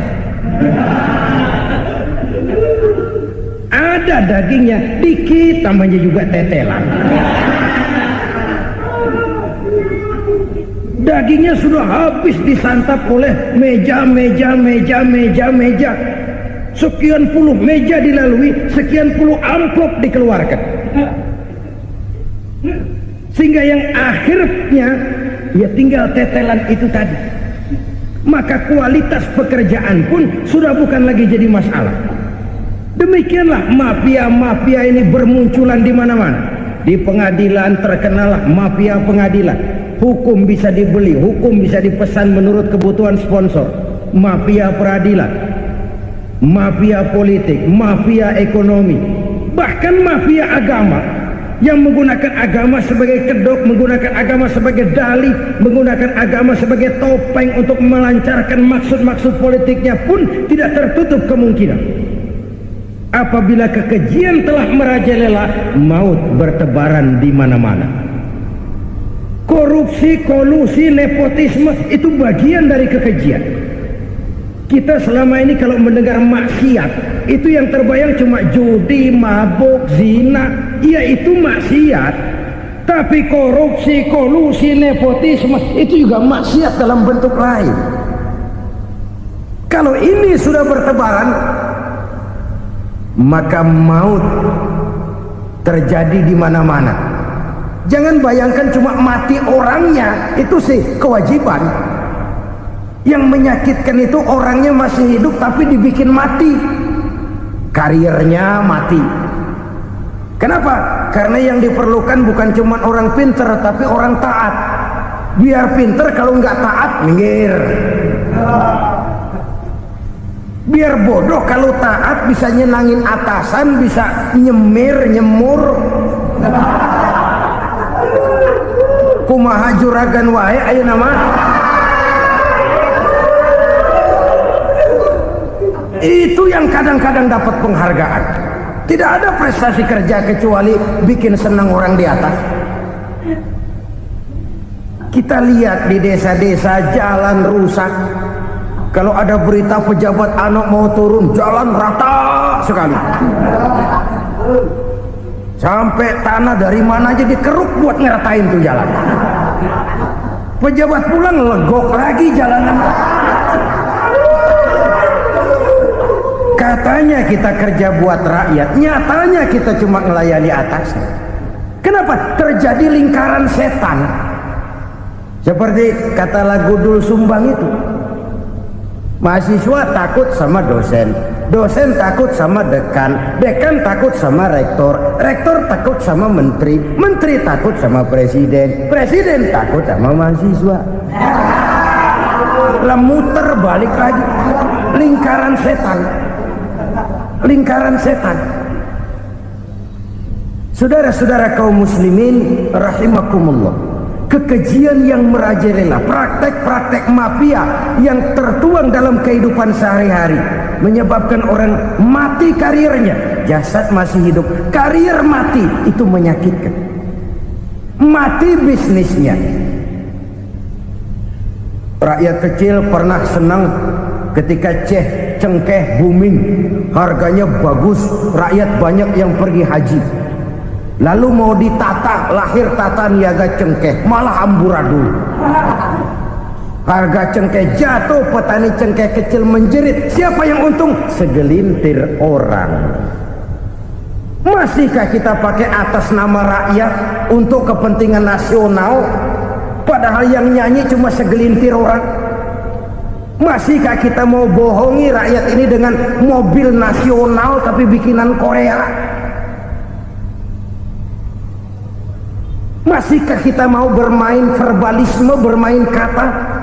Ada dagingnya, dikit tambahnya juga tetelan. Dagingnya sudah habis disantap oleh meja. Sekian puluh meja dilalui, sekian puluh amplop dikeluarkan. Sehingga yang akhirnya ya tinggal tetelan itu tadi. Maka kualitas pekerjaan pun sudah bukan lagi jadi masalah. Demikianlah mafia-mafia ini bermunculan di mana-mana. Di pengadilan terkenallah mafia pengadilan. Hukum bisa dibeli, hukum bisa dipesan menurut kebutuhan sponsor. Mafia peradilan, mafia politik, mafia ekonomi, bahkan mafia agama yang menggunakan agama sebagai kedok, menggunakan agama sebagai dalih, menggunakan agama sebagai topeng untuk melancarkan maksud-maksud politiknya pun tidak tertutup kemungkinan. Apabila kekejian telah merajalela, maut bertebaran di mana-mana. Korupsi, kolusi, nepotisme itu bagian dari kekejian. Kita selama ini kalau mendengar maksiat, itu yang terbayang cuma judi, mabuk, zina. Iya, itu maksiat. Tapi korupsi, kolusi, nepotisme itu juga maksiat dalam bentuk lain. Kalau ini sudah bertebaran, maka maut terjadi di mana-mana. Jangan bayangkan cuma mati orangnya, itu sih kewajiban. Yang menyakitkan itu orangnya masih hidup tapi dibikin mati, karirnya mati. Kenapa? Karena yang diperlukan bukan cuma orang pinter tapi orang taat. Biar pinter, kalau nggak taat minggir. Biar bodoh, kalau taat bisa nyenangin atasan, bisa nyemur. Kumaha juragan wae ayeuna mah. Itu yang kadang-kadang dapat penghargaan. Tidak ada prestasi kerja kecuali bikin senang orang di atas. Kita lihat di desa-desa jalan rusak. Kalau ada berita pejabat anak mau turun, jalan rata sekali. Sampai tanah dari mana aja dikeruk buat ngeratain tuh jalan. Pejabat pulang legok lagi jalanan. Katanya kita kerja buat rakyat, nyatanya kita cuma melayani atasnya. Kenapa? Terjadi lingkaran setan. Seperti kata lagu Dul Sumbang itu, mahasiswa takut sama dosen, dosen takut sama dekan, dekan takut sama rektor, rektor takut sama menteri, menteri takut sama presiden, presiden takut sama mahasiswa. Lah muter balik lagi, lingkaran setan, lingkaran setan. Saudara-saudara kaum muslimin rahimakumullah, kekejian yang merajalela, praktek-praktek mafia yang tertuang dalam kehidupan sehari-hari menyebabkan orang mati karirnya, jasad masih hidup, karir mati, itu menyakitkan. Mati bisnisnya. Rakyat kecil pernah senang ketika cengkeh booming, harganya bagus, rakyat banyak yang pergi haji. Lalu mau ditata, lahir tata niaga cengkeh, malah amburadul. Harga cengkeh jatuh, petani cengkeh kecil menjerit. Siapa yang untung? Segelintir orang. Masihkah kita pakai atas nama rakyat untuk kepentingan nasional, padahal yang nyanyi cuma segelintir orang? Masihkah kita mau bohongi rakyat ini dengan mobil nasional tapi bikinan Korea? Masihkah kita mau bermain verbalisme, bermain kata?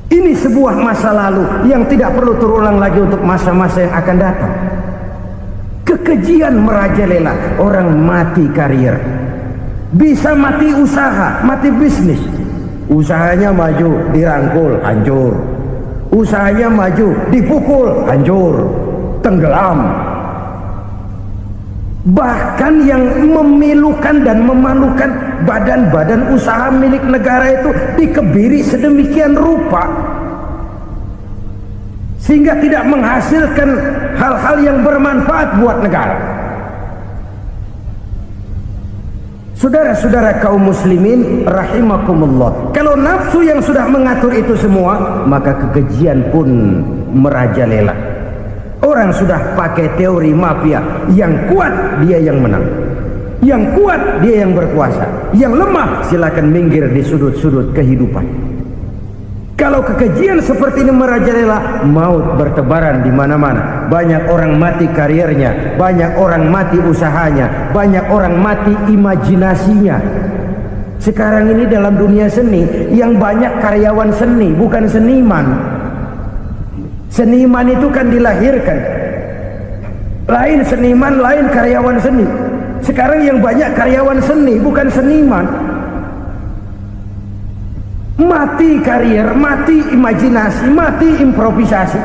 Ini sebuah masa lalu yang tidak perlu terulang lagi untuk masa-masa yang akan datang. Kekejian merajalela, orang mati karir, bisa mati usaha, mati bisnis. Usahanya maju, dirangkul, hancur. Usahanya maju, dipukul, hancur, tenggelam. Bahkan yang memilukan dan memalukan badan-badan usaha milik negara itu dikebiri sedemikian rupa sehingga tidak menghasilkan hal-hal yang bermanfaat buat negara. Saudara-saudara kaum muslimin rahimakumullah, kalau nafsu yang sudah mengatur itu semua, maka kekejian pun merajalela. Orang sudah pakai teori mafia, yang kuat dia yang menang, yang kuat dia yang berkuasa, yang lemah silakan minggir di sudut-sudut kehidupan. Kalau kekejian seperti ini merajalela, maut bertebaran di mana-mana. Banyak orang mati karirnya, banyak orang mati usahanya, banyak orang mati imajinasinya. Sekarang ini dalam dunia seni yang banyak karyawan seni, bukan seniman. Seniman itu kan dilahirkan, lain seniman, lain karyawan seni. Sekarang yang banyak karyawan seni, bukan seniman. Mati karir, mati imajinasi, mati improvisasi,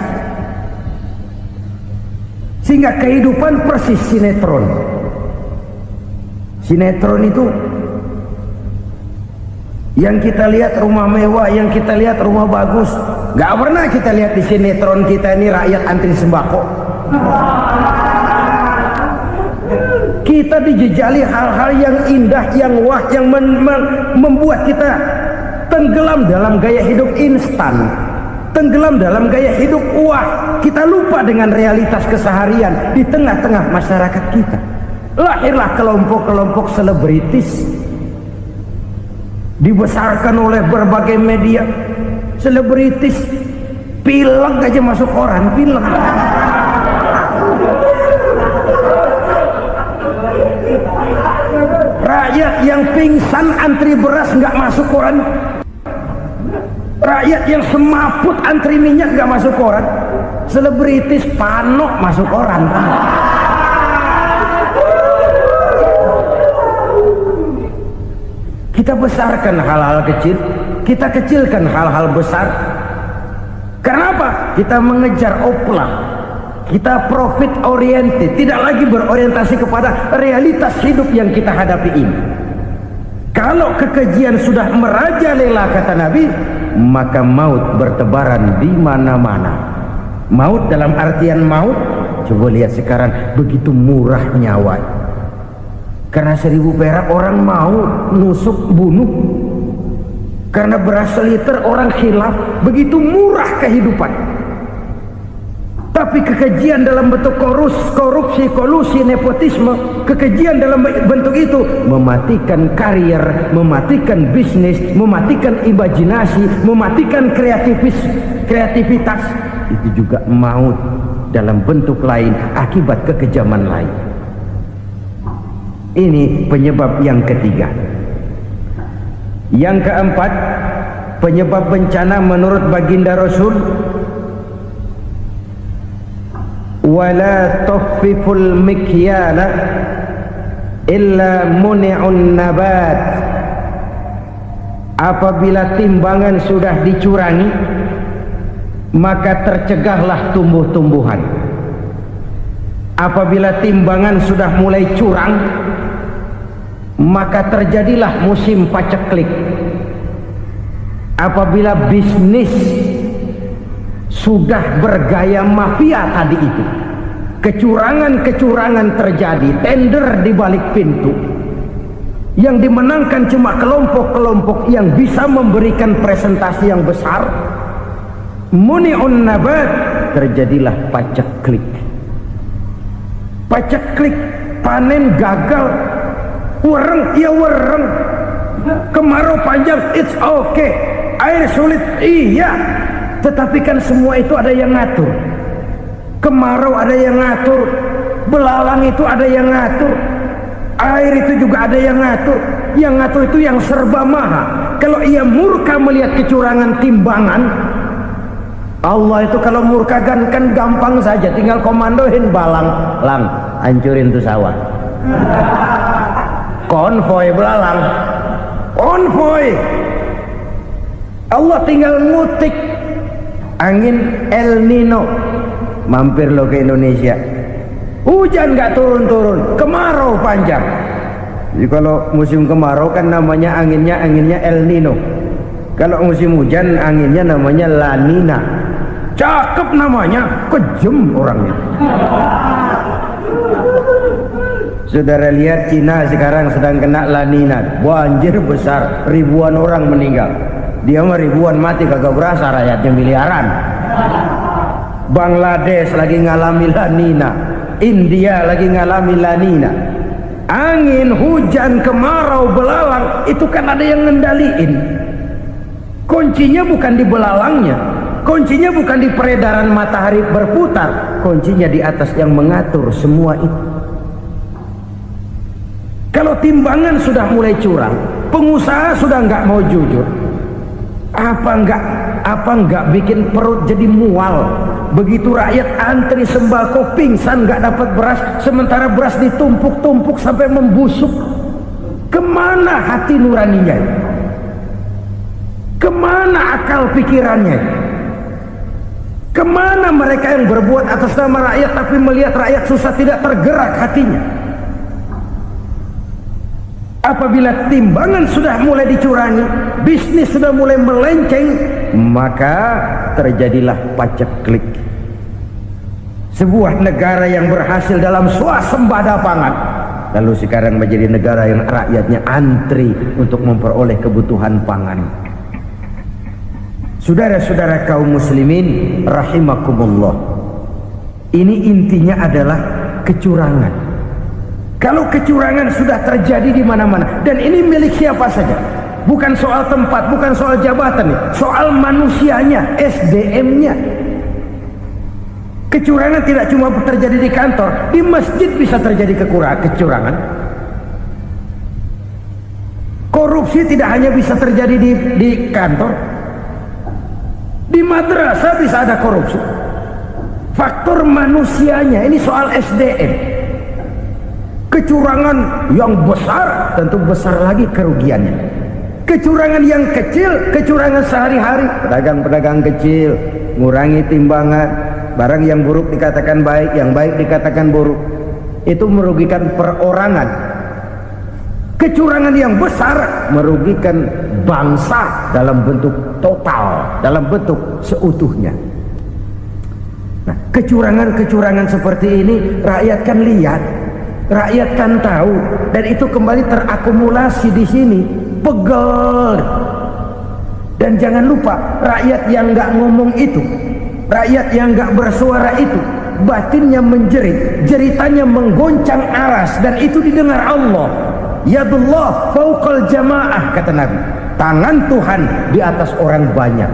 sehingga kehidupan persis sinetron. Sinetron itu yang kita lihat rumah mewah, yang kita lihat rumah bagus. Gak pernah kita lihat di sinetron kita ini rakyat antri sembako. Kita dijejali hal-hal yang indah, yang wah, yang membuat kita tenggelam dalam gaya hidup instan, tenggelam dalam gaya hidup wah. Kita lupa dengan realitas keseharian di tengah-tengah masyarakat kita. Lahirlah kelompok-kelompok selebritis, dibesarkan oleh berbagai media. Selebritis pilek aja masuk koran, pilek. Rakyat yang pingsan antri beras nggak masuk koran. Rakyat yang semaput antri minyak nggak masuk koran. Selebritis panok masuk koran. Kita besarkan hal-hal kecil, kita kecilkan hal-hal besar. Kenapa? Kita mengejar oplah, kita profit oriented, tidak lagi berorientasi kepada realitas hidup yang kita hadapi ini. Kalau kekejian sudah merajalela, kata Nabi, maka maut bertebaran di mana-mana. Maut dalam artian maut, coba lihat sekarang begitu murah nyawa. Karena 1000 perak orang mau nusuk bunuh. Karena beras seliter orang khilaf, begitu murah kehidupan. Tapi kekejian dalam bentuk korupsi, kolusi, nepotisme, kekejian dalam bentuk itu mematikan karier, mematikan bisnis, mematikan imajinasi, mematikan kreativitas. Itu juga maut dalam bentuk lain akibat kekejaman lain. Ini penyebab yang ketiga. Yang keempat, penyebab bencana menurut baginda Rasul, wala tukhfiful mikyala illa muni'un nabat. Apabila timbangan sudah dicurangi, maka tercegahlah tumbuh-tumbuhan. Apabila timbangan sudah mulai curang, maka terjadilah musim paceklik. Apabila bisnis sudah bergaya mafia tadi itu, kecurangan-kecurangan terjadi, tender di balik pintu, yang dimenangkan cuma kelompok-kelompok yang bisa memberikan presentasi yang besar, muni'un nabat, terjadilah paceklik. Paceklik, panen gagal, wereng ya wereng, kemarau panjang it's okay, air sulit iya, tetapi kan semua itu ada yang ngatur. Kemarau ada yang ngatur, belalang itu ada yang ngatur, air itu juga ada yang ngatur. Yang ngatur itu yang serba maha. Kalau ia murka melihat kecurangan timbangan, Allah itu kalau murka kan gampang saja, tinggal komandoin balang, lang hancurin tuh sawah. Konvoy belalang, konvoy. Allah tinggal ngutik angin El Nino, mampir lo ke Indonesia. Hujan gak turun-turun, kemarau panjang. Jadi kalau musim kemarau kan namanya anginnya El Nino. Kalau musim hujan anginnya namanya La Nina. Cakep namanya, kejem orangnya. Saudara lihat Cina sekarang sedang kena La Nina, banjir besar, ribuan orang meninggal. Dia mah ribuan mati kagak berasa, rakyatnya miliaran. Bangladesh lagi ngalami La Nina, India lagi ngalami La Nina. Angin, hujan, kemarau, belalang itu kan ada yang ngendaliin. Kuncinya bukan di belalangnya, kuncinya bukan di peredaran matahari berputar, kuncinya di atas yang mengatur semua itu. Kalau timbangan sudah mulai curang, pengusaha sudah nggak mau jujur, apa nggak bikin perut jadi mual. Begitu rakyat antri sembako pingsan nggak dapat beras, sementara beras ditumpuk-tumpuk sampai membusuk. Kemana hati nuraninya? Kemana akal pikirannya? Kemana mereka yang berbuat atas nama rakyat tapi melihat rakyat susah tidak tergerak hatinya? Apabila timbangan sudah mulai dicurangi, bisnis sudah mulai melenceng, maka terjadilah paceklik. Sebuah negara yang berhasil dalam swasembada pangan, lalu sekarang menjadi negara yang rakyatnya antri untuk memperoleh kebutuhan pangan. Saudara-saudara kaum muslimin rahimakumullah, ini intinya adalah kecurangan. Kalau kecurangan sudah terjadi di mana-mana, dan ini milik siapa saja, bukan soal tempat, bukan soal jabatan, soal manusianya, SDM-nya. Kecurangan tidak cuma terjadi di kantor, di masjid bisa terjadi kecurangan. Korupsi tidak hanya bisa terjadi di kantor, di madrasah bisa ada korupsi. Faktor manusianya, ini soal SDM. Kecurangan yang besar tentu besar lagi kerugiannya. Kecurangan yang kecil, kecurangan sehari-hari, pedagang-pedagang kecil ngurangi timbangan, barang yang buruk dikatakan baik, yang baik dikatakan buruk, itu merugikan perorangan. Kecurangan yang besar merugikan bangsa dalam bentuk total, dalam bentuk seutuhnya. Nah, kecurangan-kecurangan seperti ini rakyat kan lihat, rakyat kan tahu, dan itu kembali terakumulasi di sini, pegel. Dan jangan lupa, rakyat yang nggak ngomong itu, rakyat yang nggak bersuara itu, batinnya menjerit, jeritannya menggoncang aras, dan itu didengar Allah. Yadullah fauqal jamaah, kata Nabi. Tangan Tuhan di atas orang banyak.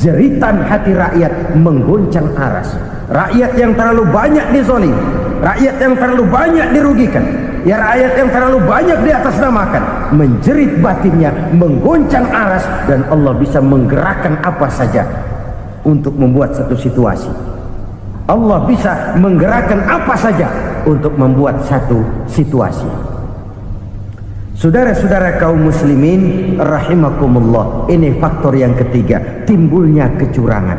Jeritan hati rakyat menggoncang aras. Rakyat yang terlalu banyak dizolim, rakyat yang terlalu banyak dirugikan, ya rakyat yang terlalu banyak di atas namakan, menjerit batinnya, menggoncang aras, dan Allah bisa menggerakkan apa saja untuk membuat satu situasi. Allah bisa menggerakkan apa saja untuk membuat satu situasi. Saudara-saudara kaum muslimin rahimakumullah, ini faktor yang ketiga, timbulnya kecurangan.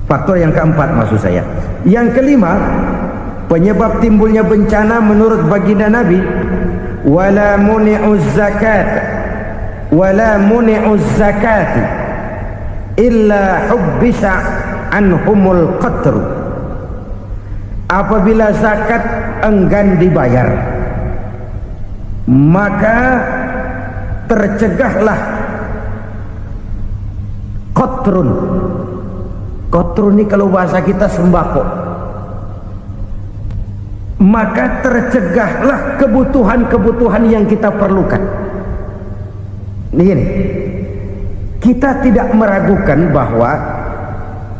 Faktor yang keempat maksud saya. Yang kelima, penyebab timbulnya bencana menurut baginda Nabi, wala muni'uz zakat wala muni'uz zakat illa hubbisa anhumul qatru. Apabila zakat enggan dibayar, maka tercegahlah qatrun. Qatrun ini kalau bahasa kita sembako. Maka tercegahlah kebutuhan-kebutuhan yang kita perlukan. Ini, kita tidak meragukan bahwa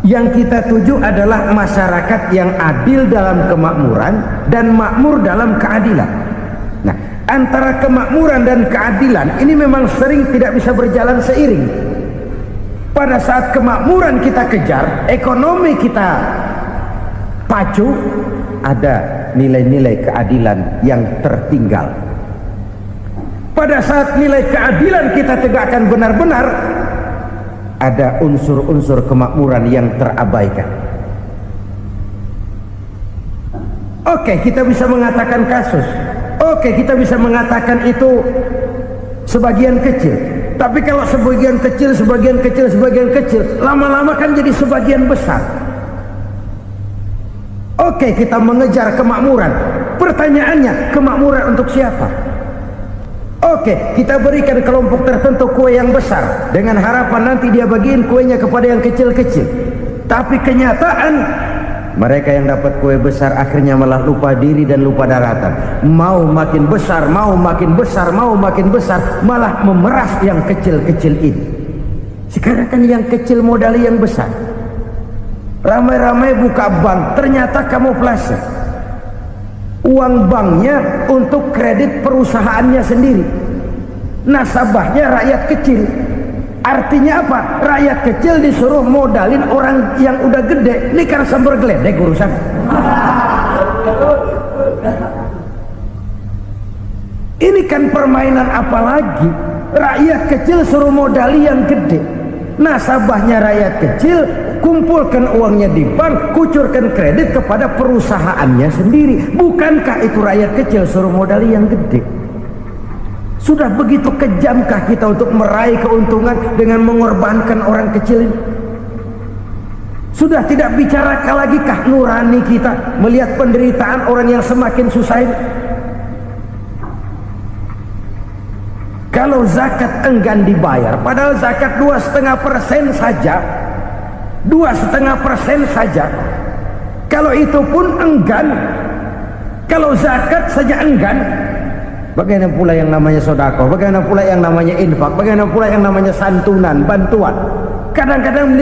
yang kita tuju adalah masyarakat yang adil dalam kemakmuran dan makmur dalam keadilan. Nah, antara kemakmuran dan keadilan ini memang sering tidak bisa berjalan seiring. Pada saat kemakmuran kita kejar, ekonomi kita pacu, ada nilai-nilai keadilan yang tertinggal. Pada saat nilai keadilan kita tegakkan benar-benar, ada unsur-unsur kemakmuran yang terabaikan. Oke, kita bisa mengatakan kasus. Oke, kita bisa mengatakan itu sebagian kecil. Tapi kalau sebagian kecil, lama-lama kan jadi sebagian besar. Oke, kita mengejar kemakmuran. Pertanyaannya, kemakmuran untuk siapa? Oke, kita berikan kelompok tertentu kue yang besar dengan harapan nanti dia bagiin kuenya kepada yang kecil-kecil. Tapi kenyataan, mereka yang dapat kue besar akhirnya malah lupa diri dan lupa daratan. Mau makin besar, malah memeras yang kecil-kecil ini. Sekarang kan yang kecil modali yang besar. Ramai-ramai buka bank, ternyata kamuflase. Uang banknya untuk kredit perusahaannya sendiri. Nasabahnya rakyat kecil. Artinya apa? Rakyat kecil disuruh modalin orang yang udah gede. Ini kan sambar geledek urusan. Ini kan permainan apa lagi? Rakyat kecil suruh modali yang gede. Nasabahnya rakyat kecil, kumpulkan uangnya di bank, kucurkan kredit kepada perusahaannya sendiri. Bukankah itu rakyat kecil suruh modali yang gede? Sudah begitu kejamkah kita untuk meraih keuntungan dengan mengorbankan orang kecil ini? Sudah tidak bicara lagi kah nurani kita melihat penderitaan orang yang semakin susah ini? Kalau zakat enggan dibayar, padahal zakat 2,5% saja, 2,5% saja, kalau itu pun enggan, kalau zakat saja enggan, bagaimana pula yang namanya sedekah, bagaimana pula yang namanya infak, bagaimana pula yang namanya santunan, bantuan. Kadang-kadang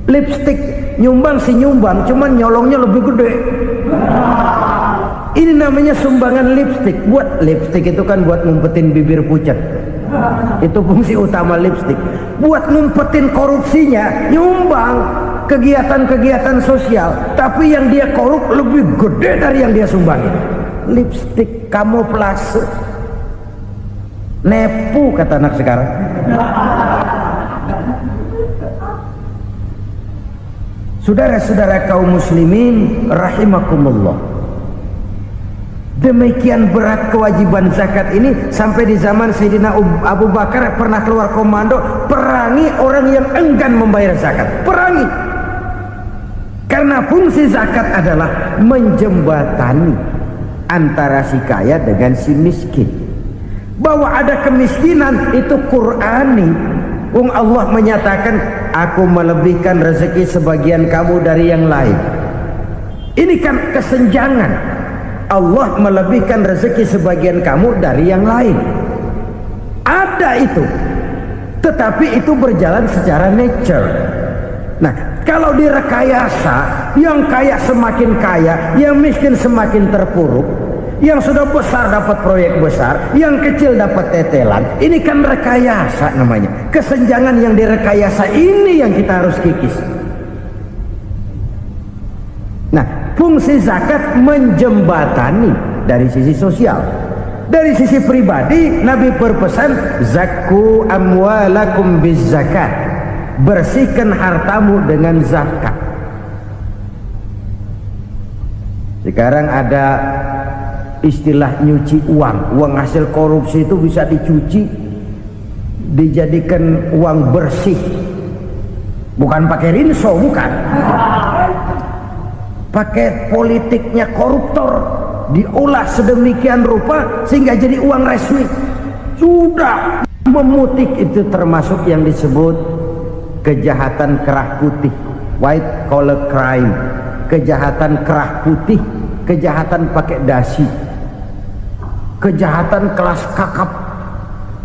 lipstick nyumbang si nyumbang, cuman nyolongnya lebih gede. Ini namanya sumbangan lipstick. Buat lipstick itu kan buat ngumpetin bibir pucat. Itu fungsi utama lipstick. Buat ngumpetin korupsinya, nyumbang kegiatan-kegiatan sosial, tapi yang dia korup lebih gede dari yang dia sumbangin. Lipstick kamuflase, nepu kata anak sekarang. Saudara-saudara kaum muslimin rahimakumullah, demikian berat kewajiban zakat ini sampai di zaman Sayyidina Abu Bakar pernah keluar komando perangi orang yang enggan membayar zakat. Perangi, karena fungsi zakat adalah menjembatani antara si kaya dengan si miskin, Bahwa ada kemiskinan itu Qur'ani. Allah menyatakan, aku melebihkan rezeki sebagian kamu dari yang lain. Ini kan kesenjangan. Allah melebihkan rezeki sebagian kamu dari yang lain. Ada itu. Tetapi itu berjalan secara nature. Nah, kalau direkayasa, yang kaya semakin kaya, yang miskin semakin terpuruk, yang sudah besar dapat proyek besar, yang kecil dapat tetelan. Ini kan rekayasa namanya. Kesenjangan yang direkayasa ini yang kita harus kikis. Nah, fungsi zakat menjembatani dari sisi sosial. Dari sisi pribadi, Nabi berpesan, zakku amwalakum biz zakat. Bersihkan hartamu dengan zakat. Sekarang ada istilah nyuci uang. Uang hasil korupsi itu bisa dicuci, dijadikan uang bersih. Bukan pakai rinso, bukan. Pakai politiknya koruptor, diolah sedemikian rupa sehingga jadi uang resmi. Sudah memutik, itu termasuk yang disebut kejahatan kerah putih, white collar crime. Kejahatan kerah putih, kejahatan pakai dasi, kejahatan kelas kakap.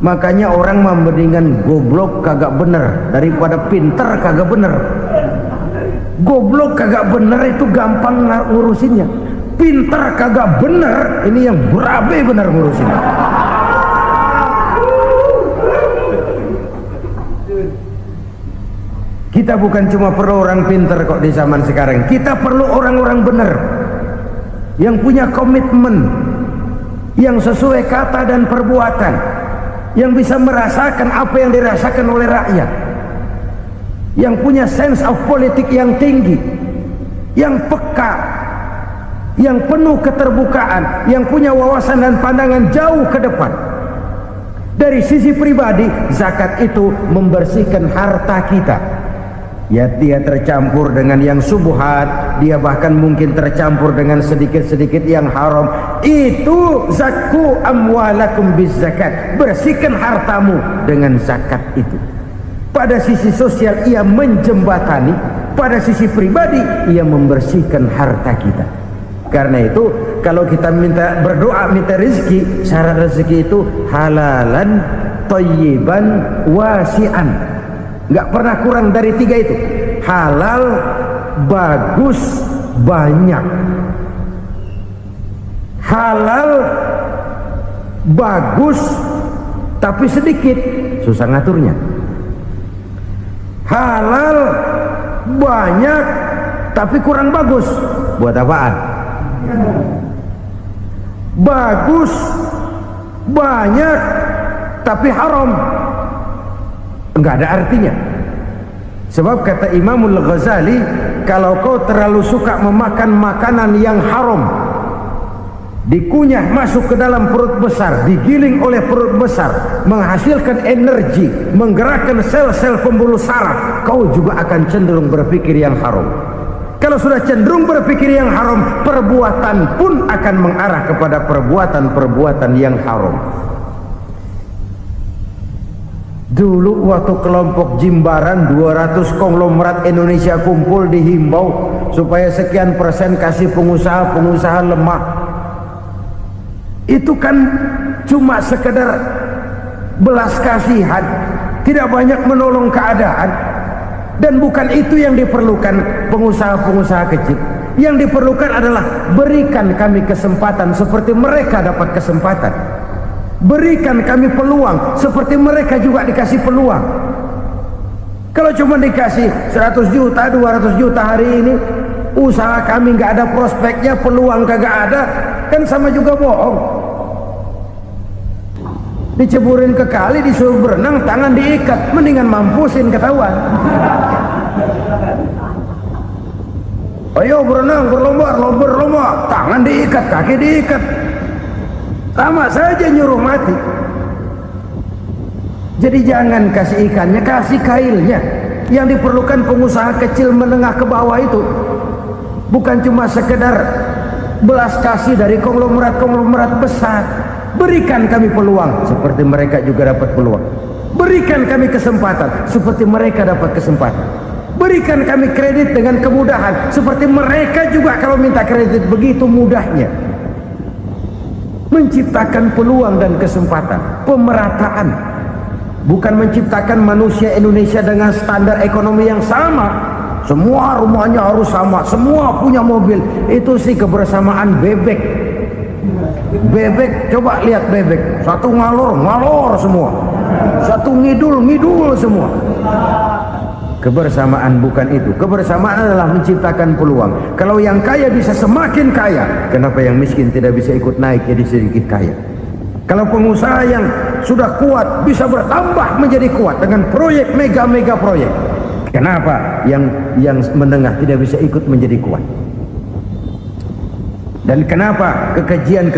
Makanya orang mendingan goblok kagak bener daripada pinter kagak bener. Goblok kagak bener itu gampang ngurusinnya. Pinter kagak bener, ini yang berabe bener ngurusinnya. Kita bukan cuma perlu orang pinter kok di zaman sekarang. Kita perlu orang-orang bener yang punya komitmen, yang sesuai kata dan perbuatan, yang bisa merasakan apa yang dirasakan oleh rakyat, yang punya sense of politik yang tinggi, yang peka, yang penuh keterbukaan, yang punya wawasan dan pandangan jauh ke depan. Dari sisi pribadi, zakat itu membersihkan harta kita. Ya, dia tercampur dengan yang subuhat, dia bahkan mungkin tercampur dengan sedikit-sedikit yang haram. Itu zakku amwalakum biz zakat. Bersihkan hartamu dengan zakat itu. Pada sisi sosial ia menjembatani, pada sisi pribadi ia membersihkan harta kita. Karena itu kalau kita minta berdoa minta rezeki, syarat rezeki itu halalan thayyiban wasi'an. Nggak pernah kurang dari 3 itu. Halal, bagus, banyak. Halal, bagus, tapi sedikit, susah ngaturnya. Halal, banyak, tapi kurang bagus. Buat apaan? Bagus, banyak, tapi haram. Enggak ada artinya. Sebab kata Imamul Ghazali, kalau kau terlalu suka memakan makanan yang haram, dikunyah masuk ke dalam perut besar, digiling oleh perut besar, menghasilkan energi, menggerakkan sel-sel pembuluh saraf, kau juga akan cenderung berpikir yang haram. Kalau sudah cenderung berpikir yang haram, perbuatan pun akan mengarah kepada perbuatan-perbuatan yang haram. Dulu waktu kelompok Jimbaran 200 konglomerat Indonesia kumpul, dihimbau supaya sekian persen kasih pengusaha-pengusaha lemah. Itu kan cuma sekedar belas kasihan, tidak banyak menolong keadaan. Dan bukan itu yang diperlukan pengusaha-pengusaha kecil. Yang diperlukan adalah berikan kami kesempatan seperti mereka dapat kesempatan. Berikan kami peluang seperti mereka juga dikasih peluang. Kalau cuma dikasih 100 juta, 200 juta hari ini, usaha kami nggak ada prospeknya, peluang kagak ada, kan sama juga bohong. Diceburin ke kali, disuruh berenang, tangan diikat, mendingan mampusin ketahuan. Ayo berenang, berlomba, tangan diikat, kaki diikat, sama saja nyuruh mati. Jadi jangan kasih ikannya, kasih kailnya. Yang diperlukan pengusaha kecil menengah ke bawah itu bukan cuma sekedar belas kasih dari konglomerat-konglomerat besar. Berikan kami peluang seperti mereka juga dapat peluang. Berikan kami kesempatan seperti mereka dapat kesempatan. Berikan kami kredit dengan kemudahan seperti mereka juga kalau minta kredit begitu mudahnya. Menciptakan peluang dan kesempatan, pemerataan. Bukan menciptakan manusia Indonesia dengan standar ekonomi yang sama. Semua rumahnya harus sama, semua punya mobil. Itu sih kebersamaan bebek. Bebek, coba lihat bebek. Satu ngalor semua. Satu ngidul semua. Kebersamaan bukan itu. Kebersamaan adalah menciptakan peluang. Kalau yang kaya bisa semakin kaya, kenapa yang miskin tidak bisa ikut naik jadi sedikit kaya? Kalau pengusaha yang sudah kuat bisa bertambah menjadi kuat dengan proyek mega proyek, kenapa yang menengah tidak bisa ikut menjadi kuat? Dan kenapa kekejian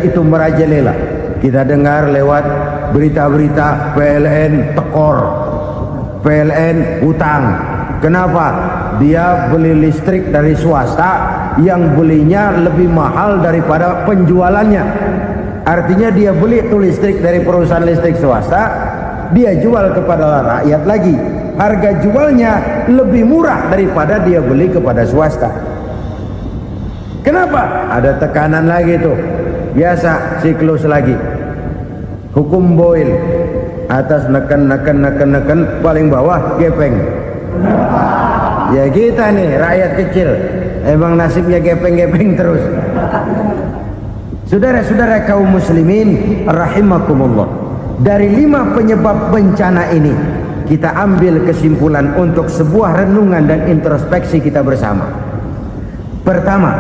itu merajalela? Kita dengar lewat berita-berita PLN tekor, PLN hutang. Kenapa? Dia beli listrik dari swasta yang belinya lebih mahal daripada penjualannya. Artinya dia beli itu listrik dari perusahaan listrik swasta, dia jual kepada rakyat lagi. Harga jualnya lebih murah daripada dia beli kepada swasta. Kenapa? Ada tekanan lagi tuh. Biasa siklus lagi. Hukum Boyle. Atas neken, paling bawah gepeng. Ya kita nih rakyat kecil, emang nasibnya gepeng terus. Saudara-saudara kaum muslimin rahimakumullah, dari 5 penyebab bencana ini kita ambil kesimpulan untuk sebuah renungan dan introspeksi kita bersama. Pertama,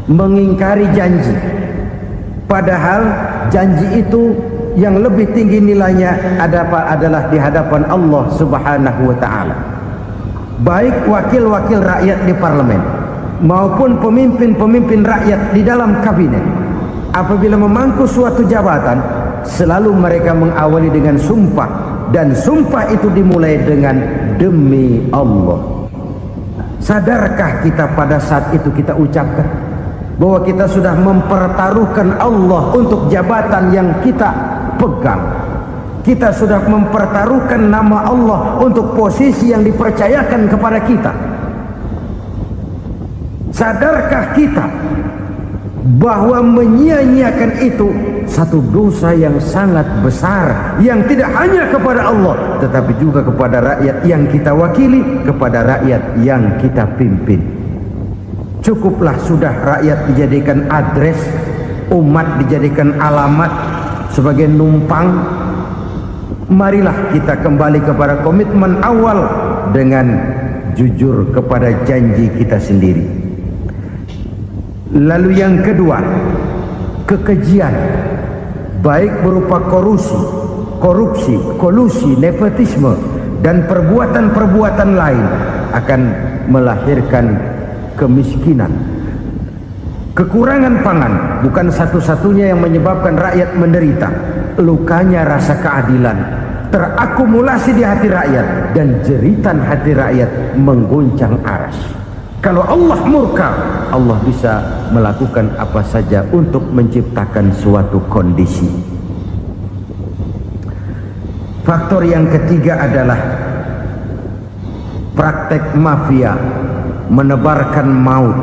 mengingkari janji, padahal janji itu yang lebih tinggi nilainya adalah di hadapan Allah Subhanahu wa ta'ala. Baik wakil-wakil rakyat di parlemen maupun pemimpin-pemimpin rakyat di dalam kabinet, apabila memangku suatu jabatan, selalu mereka mengawali dengan sumpah, dan sumpah itu dimulai dengan demi Allah. Sadarkah kita pada saat itu kita ucapkan bahwa kita sudah mempertaruhkan Allah untuk jabatan yang kita pegang? Kita sudah mempertaruhkan nama Allah untuk posisi yang dipercayakan kepada kita. Sadarkah kita bahwa menyia-nyiakan itu satu dosa yang sangat besar, yang tidak hanya kepada Allah tetapi juga kepada rakyat yang kita wakili, kepada rakyat yang kita pimpin. Cukuplah sudah rakyat dijadikan adres, umat dijadikan alamat sebagai numpang. Marilah kita kembali kepada komitmen awal dengan jujur kepada janji kita sendiri. Lalu yang kedua, kekejian, baik berupa korupsi, kolusi, nepotisme, dan perbuatan-perbuatan lain akan melahirkan kemiskinan. Kekurangan pangan bukan satu-satunya yang menyebabkan rakyat menderita. Lukanya rasa keadilan terakumulasi di hati rakyat, dan jeritan hati rakyat mengguncang aras. Kalau Allah murka, Allah bisa melakukan apa saja untuk menciptakan suatu kondisi. Faktor yang ketiga adalah praktek mafia menebarkan maut,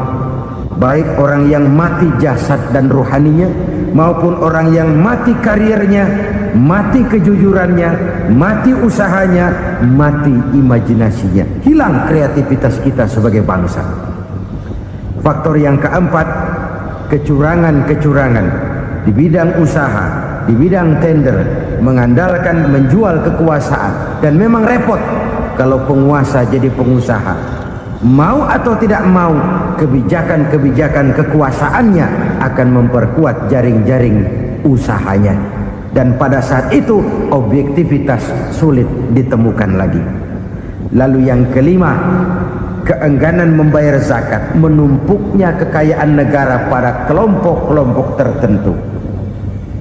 baik orang yang mati jasad dan rohaninya maupun orang yang mati karirnya, mati kejujurannya, mati usahanya, mati imajinasinya. Hilang kreativitas kita sebagai bangsa. Faktor yang keempat, kecurangan-kecurangan di bidang usaha, di bidang tender, mengandalkan menjual kekuasaan. Dan memang repot kalau penguasa jadi pengusaha. Mau atau tidak mau, kebijakan-kebijakan kekuasaannya akan memperkuat jaring-jaring usahanya. Dan pada saat itu objektivitas sulit ditemukan lagi. Lalu yang kelima, keengganan membayar zakat, menumpuknya kekayaan negara pada kelompok-kelompok tertentu.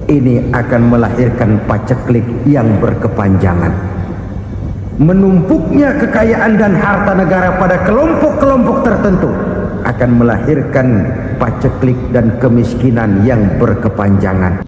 Ini akan melahirkan paceklik yang berkepanjangan. Menumpuknya kekayaan dan harta negara pada kelompok-kelompok tertentu akan melahirkan paceklik dan kemiskinan yang berkepanjangan.